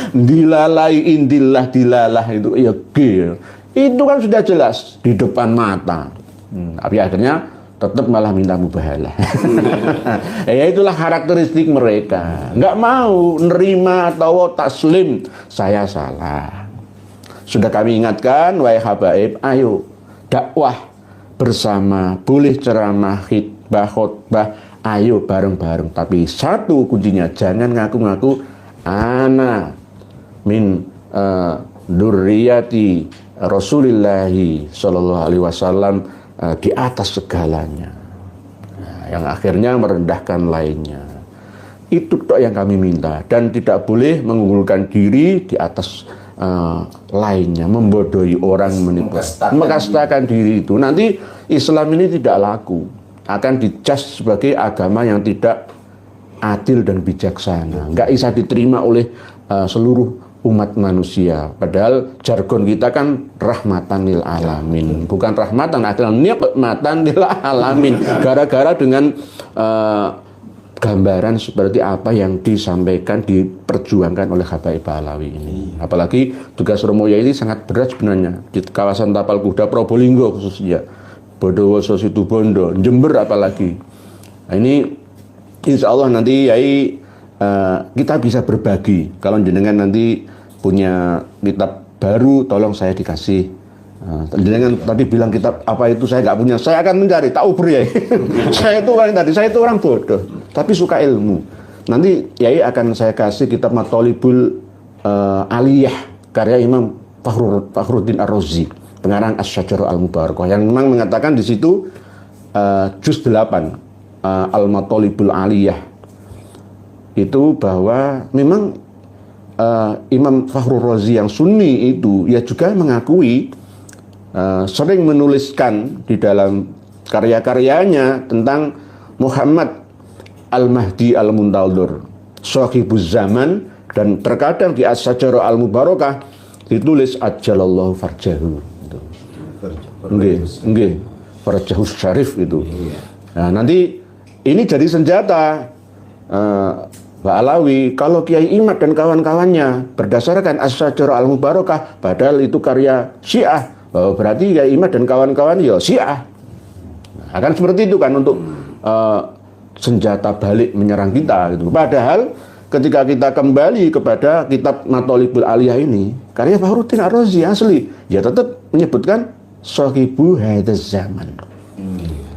Dilalai indilah dilalah itu ya ge. Itu kan sudah jelas di depan mata. Tapi akhirnya tetap malah minta mubahalah. Ya itulah karakteristik mereka. Nggak mau nerima atau taslim, saya salah. Sudah kami ingatkan, wahai habaib, ayo dakwah bersama, boleh ceramah, khutbah, ayo bareng-bareng. Tapi satu kuncinya, jangan ngaku-ngaku ana min durriyati Rasulillahi Shallallahu Alaihi Wasallam, di atas segalanya, yang akhirnya merendahkan lainnya. Itu tok yang kami minta, dan tidak boleh mengunggulkan diri di atas lainnya, membodohi orang, mengkastakan diri itu. Nanti Islam ini tidak laku, akan dicas sebagai agama yang tidak adil dan bijaksana, nggak bisa diterima oleh seluruh umat manusia. Padahal jargon kita kan rahmatan lil alamin, bukan rahmatan, adalah nikmatan lil alamin. Gara-gara dengan gambaran seperti apa yang disampaikan, diperjuangkan oleh Habaib Ba'alawi ini. Apalagi tugas Romoya ini sangat berat sebenarnya di kawasan Tapal Kuda, Probolinggo khususnya, Bondowoso, Situbondo, Jember apalagi. Nah, ini insya Allah nanti Yai kita bisa berbagi. Kalau jenengan nanti punya kitab baru tolong saya dikasih. Jangan tadi bilang kitab apa itu saya nggak punya, saya akan mencari, tak uber ya. Saya itu orang bodoh, tapi suka ilmu. Nanti Yai akan saya kasih kitab Matolibul Aliyah karya Imam Fakhruddin Ar-Razi, pengarang Asy-Syajarah Al-Mubarakah, yang memang mengatakan di situ juz 8 Al-Matolibul Aliyah itu bahwa memang Imam Fakhrur Razi yang Sunni itu ya juga mengakui sering menuliskan di dalam karya-karyanya tentang Muhammad Al-Mahdi Al-Muntadhir, Shahibuz Zaman, dan terkadang di Asy-Syajarah Al-Mubarakah ditulis Ajalallahu Farjahu. Nggih, Farjahus Syarif itu. Nah, nanti ini jadi senjata Mbak Alawi, kalau Kiai Imad dan kawan-kawannya berdasarkan Asy-Syajarah Al-Mubarakah, padahal itu karya Syiah, berarti Kiai Imad dan kawan-kawan ya Syiah. Nah, akan seperti itu kan untuk senjata balik menyerang kita gitu. Padahal ketika kita kembali kepada kitab Matolibul Aliyah ini, karya Fakhruddin Ar-Razi asli, ya tetap menyebutkan Shahibu hadzal zaman.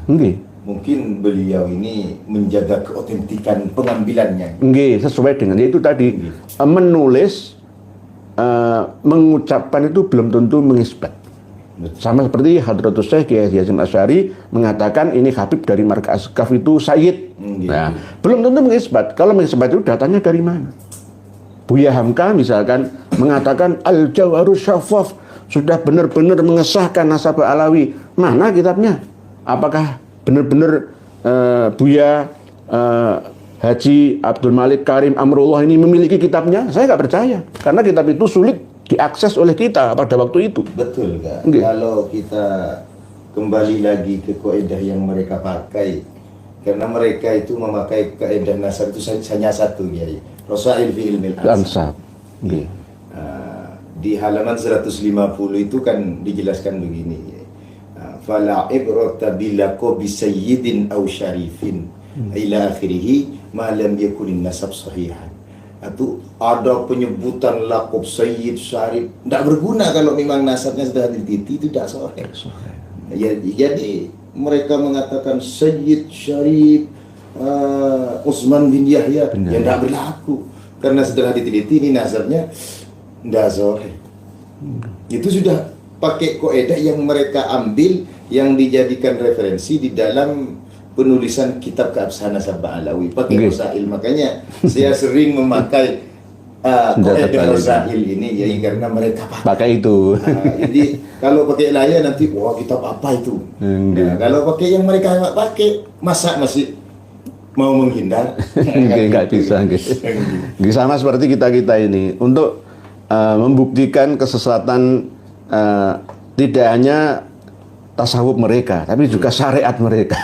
Nggih. Mungkin beliau ini menjaga keotentikan pengambilannya. Nggih, sesuai dengan itu tadi. Menulis, mengucapkan itu belum tentu mengisbat. Sama seperti Hadratus Syekh Kiai Haji Hasyim Asy'ari mengatakan ini Habib dari Markas Askaf itu Sayyid. Nah, belum tentu mengisbat. Kalau mengisbat itu datanya dari mana? Buya Hamka misalkan mengatakan Al-Jawharus Syaffaf, sudah benar-benar mengesahkan nasabah Alawi. Mana kitabnya? Apakah benar-benar Buya Haji Abdul Malik Karim Amrullah ini memiliki kitabnya? Saya nggak percaya, karena kitab itu sulit diakses oleh kita pada waktu itu. Betul kan? Nggih. Kalau kita kembali lagi ke kaidah yang mereka pakai, karena mereka itu memakai kaidah nasab itu hanya satu, ya, Rasail fi ilmil ansab. Nggih. Di halaman 150 itu kan dijelaskan begini, ya. Fala ibrata bilaqabi sayyidin aw syarifin ila akhirih ma lam yakun nasab sahihan. Atau ada penyebutan laqab sayyid syarif, tidak berguna kalau memang nasabnya sudah dititi, itu tidak sahih. Ya, jadi mereka mengatakan sayyid syarif Utsman bin Yahya, yang tidak berlaku karena setelah diteliti ini nasabnya tidak sahih. Itu sudah pakai kaidah yang mereka ambil, yang dijadikan referensi di dalam penulisan kitab keabsahan nasabah Alawi, pakai Rasail. Makanya saya sering memakai kaidah Rasail ini, ya, karena mereka pakai itu. Jadi kalau pakai layar nanti, wah, kitab apa itu? Nah, kalau pakai yang mereka pakai, masa masih mau menghindar? Nggak bisa. Sama seperti kita ini untuk membuktikan kesesatan tidak hanya tasawuf mereka, tapi juga syariat mereka.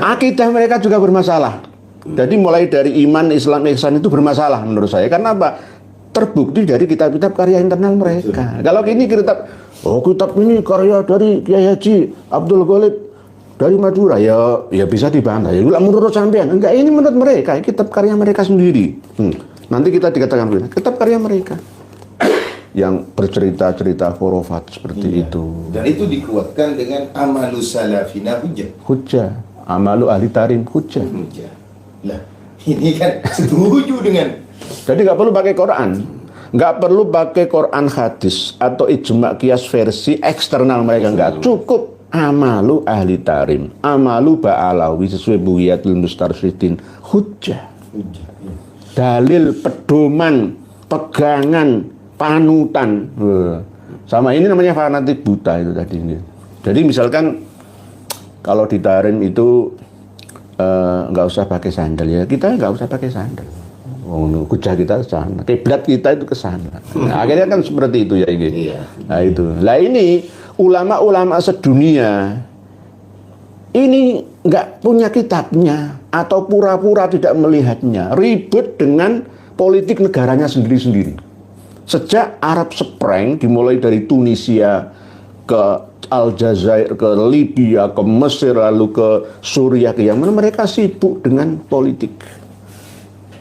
Akidah mereka juga bermasalah. Jadi mulai dari iman, Islam, ihsan itu bermasalah menurut saya. Karena apa? Terbukti dari kitab-kitab karya internal mereka. Kalau ini kitab ini karya dari Kiai Haji Abdul Ghalib dari Madura, ya bisa dibantah. Ya menurut sampean, enggak, ini menurut mereka, kitab karya mereka sendiri. Nanti kita dikatakan begini, kitab karya mereka yang bercerita-cerita khurafat seperti itu. Dan itu dikuatkan dengan amalu salafina hujjah. Amalu ahli tarim hujjah. Lah, ini kan setuju dengan. Jadi nggak perlu pakai Quran, nggak perlu pakai Quran hadis atau ijma qiyas versi eksternal mereka, nggak cukup. Amalu ahli tarim, amalu ba'alawi sesuai Bughyatul Mustarsyidin hujjah. Dalil, pedoman, pegangan, panutan. Sama ini namanya fanatik buta itu tadi. Jadi misalkan kalau di tarim itu nggak usah pakai sandal, ya kita nggak usah pakai sandal. Hujah kita ke sana, kiblat kita itu ke sana. Nah, akhirnya kan seperti itu ya ini. Nah itu. Lah ini ulama-ulama sedunia ini nggak punya kitabnya atau pura-pura tidak melihatnya, ribut dengan politik negaranya sendiri-sendiri. Sejak Arab Spring dimulai dari Tunisia ke Aljazair, ke Libya, ke Mesir, lalu ke Suriah, ke Yaman, mereka sibuk dengan politik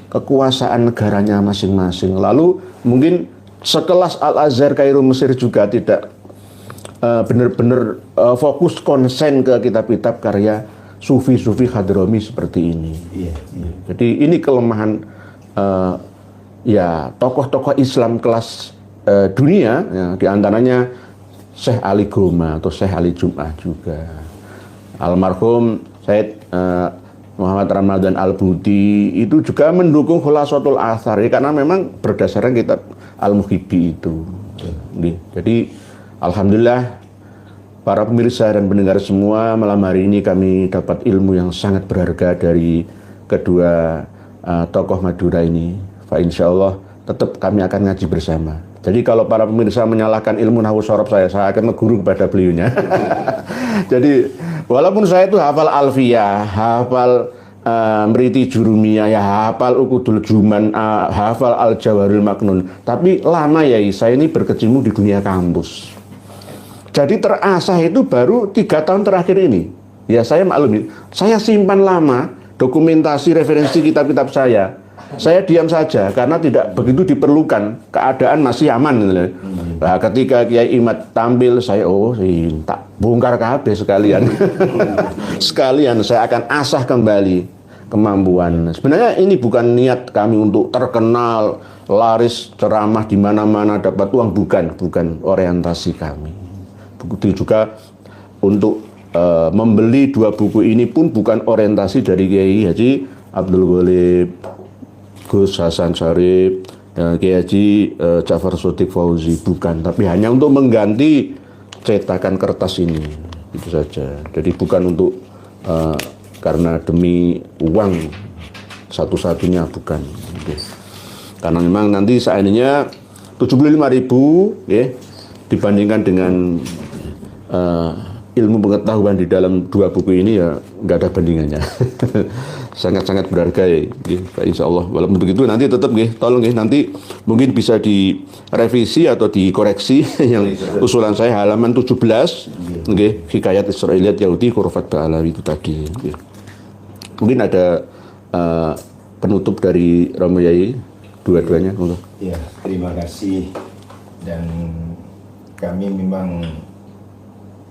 kekuasaan negaranya masing-masing. Lalu mungkin sekelas Al-Azhar Kairo Mesir juga tidak benar-benar fokus konsen ke kitab-kitab karya sufi-sufi Hadrami seperti ini. Jadi ini kelemahan ya tokoh-tokoh Islam kelas dunia, ya, diantaranya Syekh Ali Goma atau Syekh Ali Jum'ah juga, almarhum Said Muhammad Ramadan Al-Budi itu juga mendukung Khulasatul Athar ya, karena memang berdasarkan kitab Al-Muhibbi itu. Jadi alhamdulillah para pemirsa dan pendengar semua, malam hari ini kami dapat ilmu yang sangat berharga dari kedua tokoh Madura ini. Fa insyaallah tetap kami akan ngaji bersama. Jadi kalau para pemirsa menyalahkan ilmu nahwu sorof saya akan mengguru kepada beliaunya. Jadi walaupun saya itu hafal alfiyah, hafal Mriti Jurumiyah, ya hafal Ukudul Juman, hafal Al-Jawharul Maknun, tapi lama ya saya ini berkecimpung di dunia kampus. Jadi terasah itu baru 3 tahun terakhir ini. Ya saya maklum, saya simpan lama dokumentasi referensi kitab-kitab saya. Saya diam saja karena tidak begitu diperlukan, keadaan masih aman. Nah, ketika Kiai Imad tampil, saya tak bongkar kabeh sekalian. Sekalian saya akan asah kembali kemampuan. Sebenarnya ini bukan niat kami untuk terkenal, laris, ceramah di mana-mana, dapat uang, bukan orientasi kami. Begitu juga untuk membeli 2 buku ini pun bukan orientasi dari Kiai Haji Abdul Ghalib, Gus Hasan Syarif, Kiai Haji Ja'far Shodiq Fauzi, bukan, tapi hanya untuk mengganti cetakan kertas ini, itu saja. Jadi bukan untuk karena demi uang satu-satunya, bukan. Karena memang nanti seandainya 75.000 ya, dibandingkan dengan ilmu pengetahuan di dalam 2 buku ini, ya nggak ada bandingannya. Sangat-sangat berharga ya, insya Allah. Walaupun begitu nanti tetap tolong nanti mungkin bisa direvisi atau dikoreksi yang usulan saya halaman 17 Hikayat Israiliyat Yahudi Khurafat Ba'alawi itu tadi. Mungkin ada penutup dari Romo Yai dua-duanya. Ya, terima kasih. Dan kami memang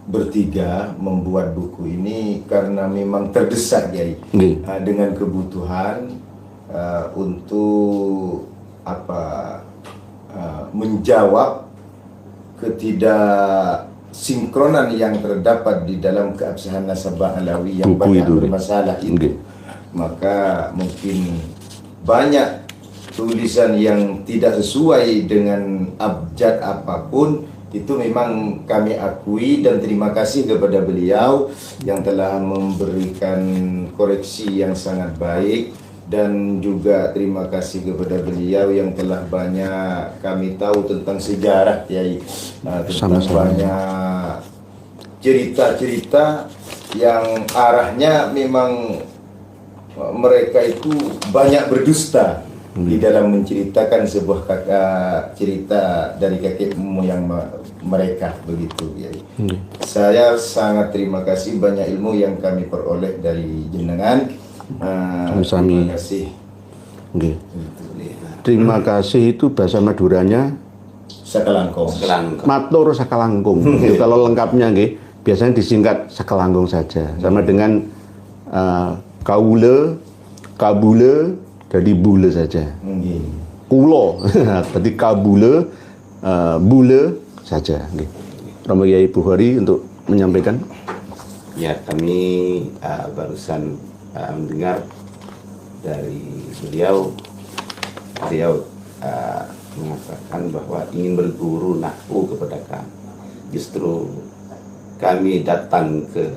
bertiga membuat buku ini karena memang terdesak dengan kebutuhan untuk menjawab ketidaksinkronan yang terdapat di dalam keabsahan nasabah Alawi yang banyak bermasalah itu. Maka mungkin banyak tulisan yang tidak sesuai dengan abjad apapun. Itu memang kami akui dan terima kasih kepada beliau yang telah memberikan koreksi yang sangat baik, dan juga terima kasih kepada beliau yang telah banyak kami tahu tentang sejarah Kiai, tentang banyak cerita-cerita yang arahnya memang mereka itu banyak berdusta di dalam menceritakan sebuah cerita dari kakek moyang mereka, begitu ya. Saya sangat terima kasih, banyak ilmu yang kami peroleh dari jenengan. Terima kasih. Terima kasih itu bahasa Maduranya Sakalangkung. Matur Sakalangkung. Itu kalau lengkapnya biasanya disingkat Sakalangkung saja. Sama dengan kaule, kabule, jadi bule saja. Kulo, tadi kabule, bule saja. Romo Yai Bukhari untuk menyampaikan. Ya, kami barusan mendengar dari beliau mengatakan bahwa ingin berguru nahwu kepada kami. Justru kami datang ke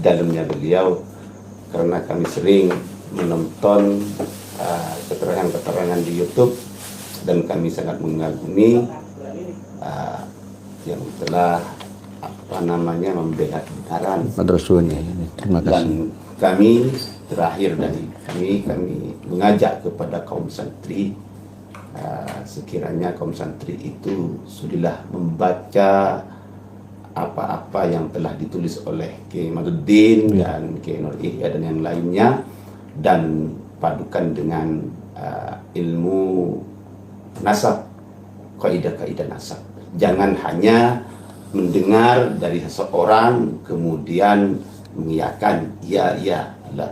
dalamnya beliau karena kami sering menonton keterangan-keterangan di YouTube, dan kami sangat mengagumi yang telah membela kebenaran. Terima kasih. Dan kami terakhir dari kami mengajak kepada kaum santri, sekiranya kaum santri itu sudah membaca apa-apa yang telah ditulis oleh Kiai Maduddin dan Kiai Nur Ihya dan yang lainnya, dan padukan dengan ilmu nasab kaidah-kaidah nasab. Jangan hanya mendengar dari seseorang kemudian mengiyakan iya lah.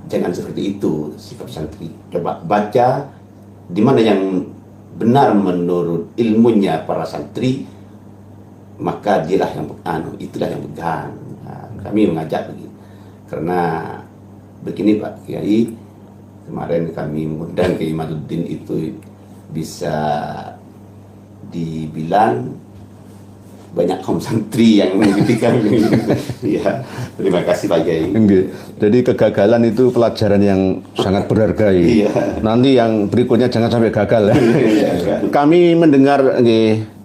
Jangan seperti itu sikap santri. Coba baca di mana yang benar menurut ilmunya para santri, maka dialah yang itulah yang pegang. Nah, kami mengajak begini karena begini Pak Kiai, kemarin kami mengundang Kiai Imaduddin itu bisa dibilang banyak kaum santri yang mengikuti kami. Ya, terima kasih Pak Kiai. Jadi kegagalan itu pelajaran yang sangat berharga. Iya. Nanti yang berikutnya jangan sampai gagal ya. Iya. Kami mendengar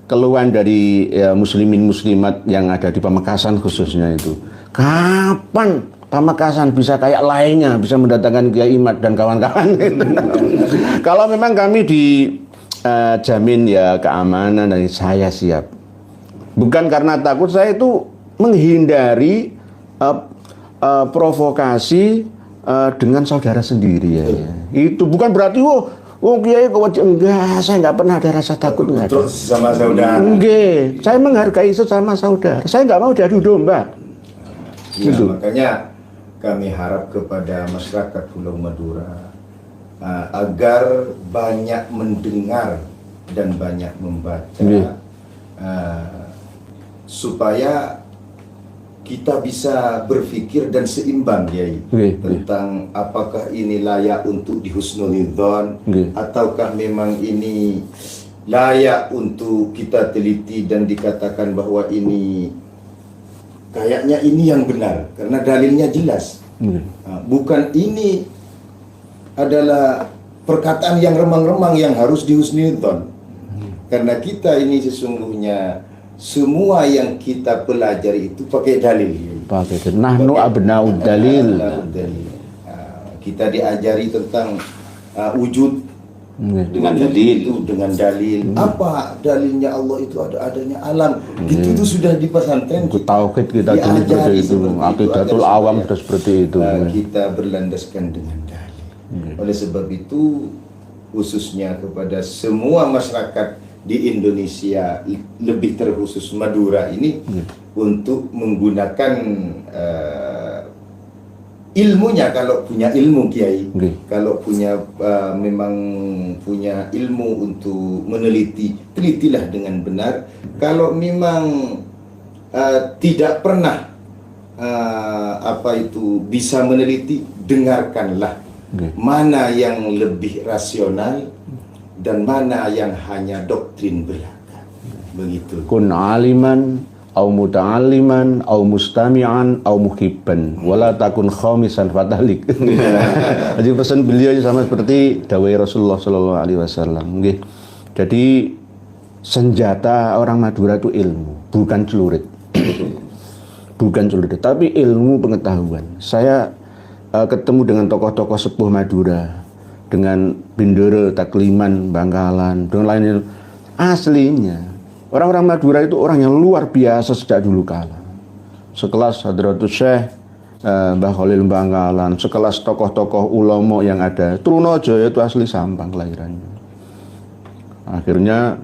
keluhan dari muslimin muslimat yang ada di Pamekasan khususnya itu. Kapan Pamekasan bisa kayak lainnya, bisa mendatangkan Kiai Imad dan kawan-kawan? Kalau memang kami dijamin ya keamanan, dan saya siap. Bukan karena takut, saya itu menghindari provokasi dengan saudara sendiri ya. Itu bukan berarti Kiai enggak, saya nggak pernah ada rasa takut, enggak ada. Terus sama saudara. Enggak, saya menghargai sesama saudara. Saya nggak mau diadu domba. Ya, Gitu. makanya kami harap kepada masyarakat Pulau Madura agar banyak mendengar dan banyak membaca. Supaya kita bisa berpikir dan seimbang Kiai tentang apakah ini layak untuk dihusnulidzon ataukah memang ini layak untuk kita teliti dan dikatakan bahwa ini kayaknya ini yang benar karena dalilnya jelas. Bukan ini adalah perkataan yang remang-remang yang harus dihusnulidzon. Karena kita ini sesungguhnya semua yang kita pelajari itu pakai dalil. Nahnu abna'ud dalil. Kita diajari tentang wujud Dengan dalil. itu dengan dalil. Apa dalilnya Allah itu adanya alam. Itu sudah di pesantren. Tauhid kita dulu seperti itu. Aqidatul awam sudah seperti itu. Kita berlandaskan dengan dalil. Oleh sebab itu khususnya kepada semua masyarakat di Indonesia, lebih terkhusus Madura ini, untuk menggunakan ilmunya. Kalau punya ilmu Kiai, kalau punya memang punya ilmu untuk meneliti, telitilah dengan benar. Kalau memang tidak pernah bisa meneliti, dengarkanlah mana yang lebih rasional dan mana yang hanya doktrin belaka. Begitu. Kun aliman au muta'alliman au mustami'an au muhibban wala takun khamisan fatalik. Jadi pesan beliau sama seperti dawai Rasulullah sallallahu alaihi wasallam. Jadi senjata orang Madura itu ilmu, bukan celurit. Bukan celurit, tapi ilmu pengetahuan. Saya ketemu dengan tokoh-tokoh sepuh Madura, dengan Bindoro, Takliman, Bangkalan, dengan lainnya. Aslinya orang-orang Madura itu orang yang luar biasa sejak dulu kala. Sekelas Hadratus Syekh Mbah Khalil Bangkalan, sekelas tokoh-tokoh ulama yang ada. Trunojoyo itu asli Sampang kelahirannya. Akhirnya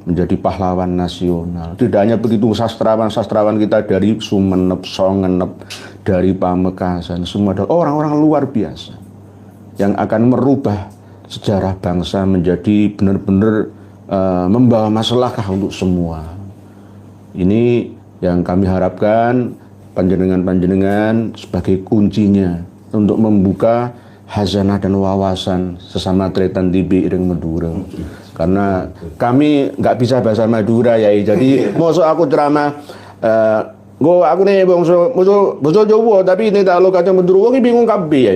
menjadi pahlawan nasional. Tidak hanya begitu, sastrawan-sastrawan kita dari Sumenep, Songenep, dari Pamekasan, semua orang-orang luar biasa yang akan merubah sejarah bangsa menjadi benar-benar membawa maslahah untuk semua. Ini yang kami harapkan panjenengan-panjenengan sebagai kuncinya untuk membuka hazanah dan wawasan sesama tretan tibi ireng Madura. Karena kami nggak bisa bahasa Madura ya, jadi mosok aku ceramah aku nih bangsa Jawa tapi ini tak lo kacang Madura, aku bingung kabeh ya.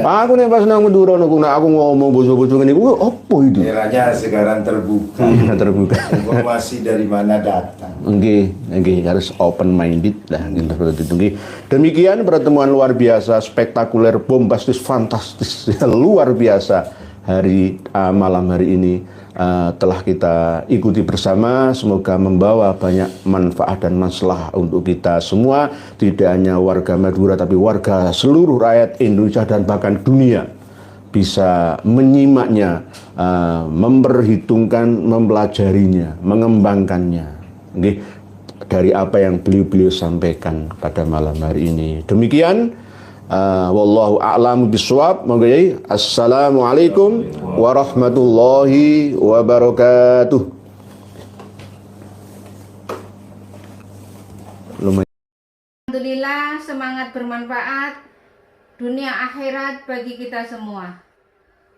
Aku nih pas nang Madura aku ngomong basa-basa ngene iku apa itu? Eranya sekarang terbuka. Terbuka. Informasi dari mana datang? Nggih, harus open minded lah gitu seperti itu. Demikian pertemuan luar biasa, spektakuler, bombastis, fantastis, luar biasa malam hari ini. Telah kita ikuti bersama, semoga membawa banyak manfaat dan maslahah untuk kita semua, tidak hanya warga Madura tapi warga seluruh rakyat Indonesia dan bahkan dunia. bisa menyimaknya, memperhitungkan, mempelajarinya, mengembangkannya. Nggih, dari apa yang beliau sampaikan pada malam hari ini. Demikian, wallahu a'lamu bishawab. Assalamualaikum warahmatullahi wabarakatuh. Alhamdulillah, semangat bermanfaat dunia akhirat bagi kita semua.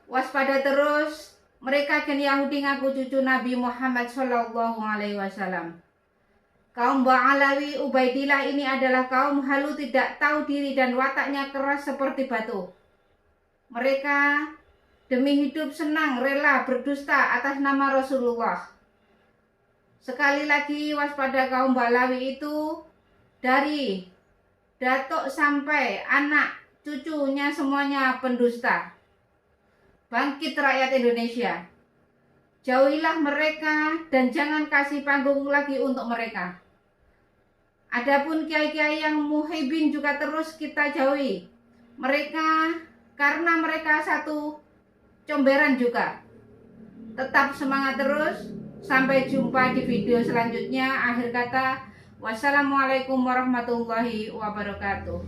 Waspada terus, mereka gen Yahudi ngaku cucu Nabi Muhammad Shallallahu Alaihi Wasallam. Kaum Ba'alawi Ubaidillah ini adalah kaum halu, tidak tahu diri dan wataknya keras seperti batu. Mereka demi hidup senang rela berdusta atas nama Rasulullah. Sekali lagi waspada kaum Ba'alawi itu, dari datuk sampai anak cucunya semuanya pendusta. Bangkit rakyat Indonesia, jauhilah mereka dan jangan kasih panggung lagi untuk mereka. Adapun kiai-kiai yang muhibin juga terus kita jauhi mereka, karena mereka satu comberan juga. Tetap semangat terus. Sampai jumpa di video selanjutnya. Akhir kata, wassalamualaikum warahmatullahi wabarakatuh.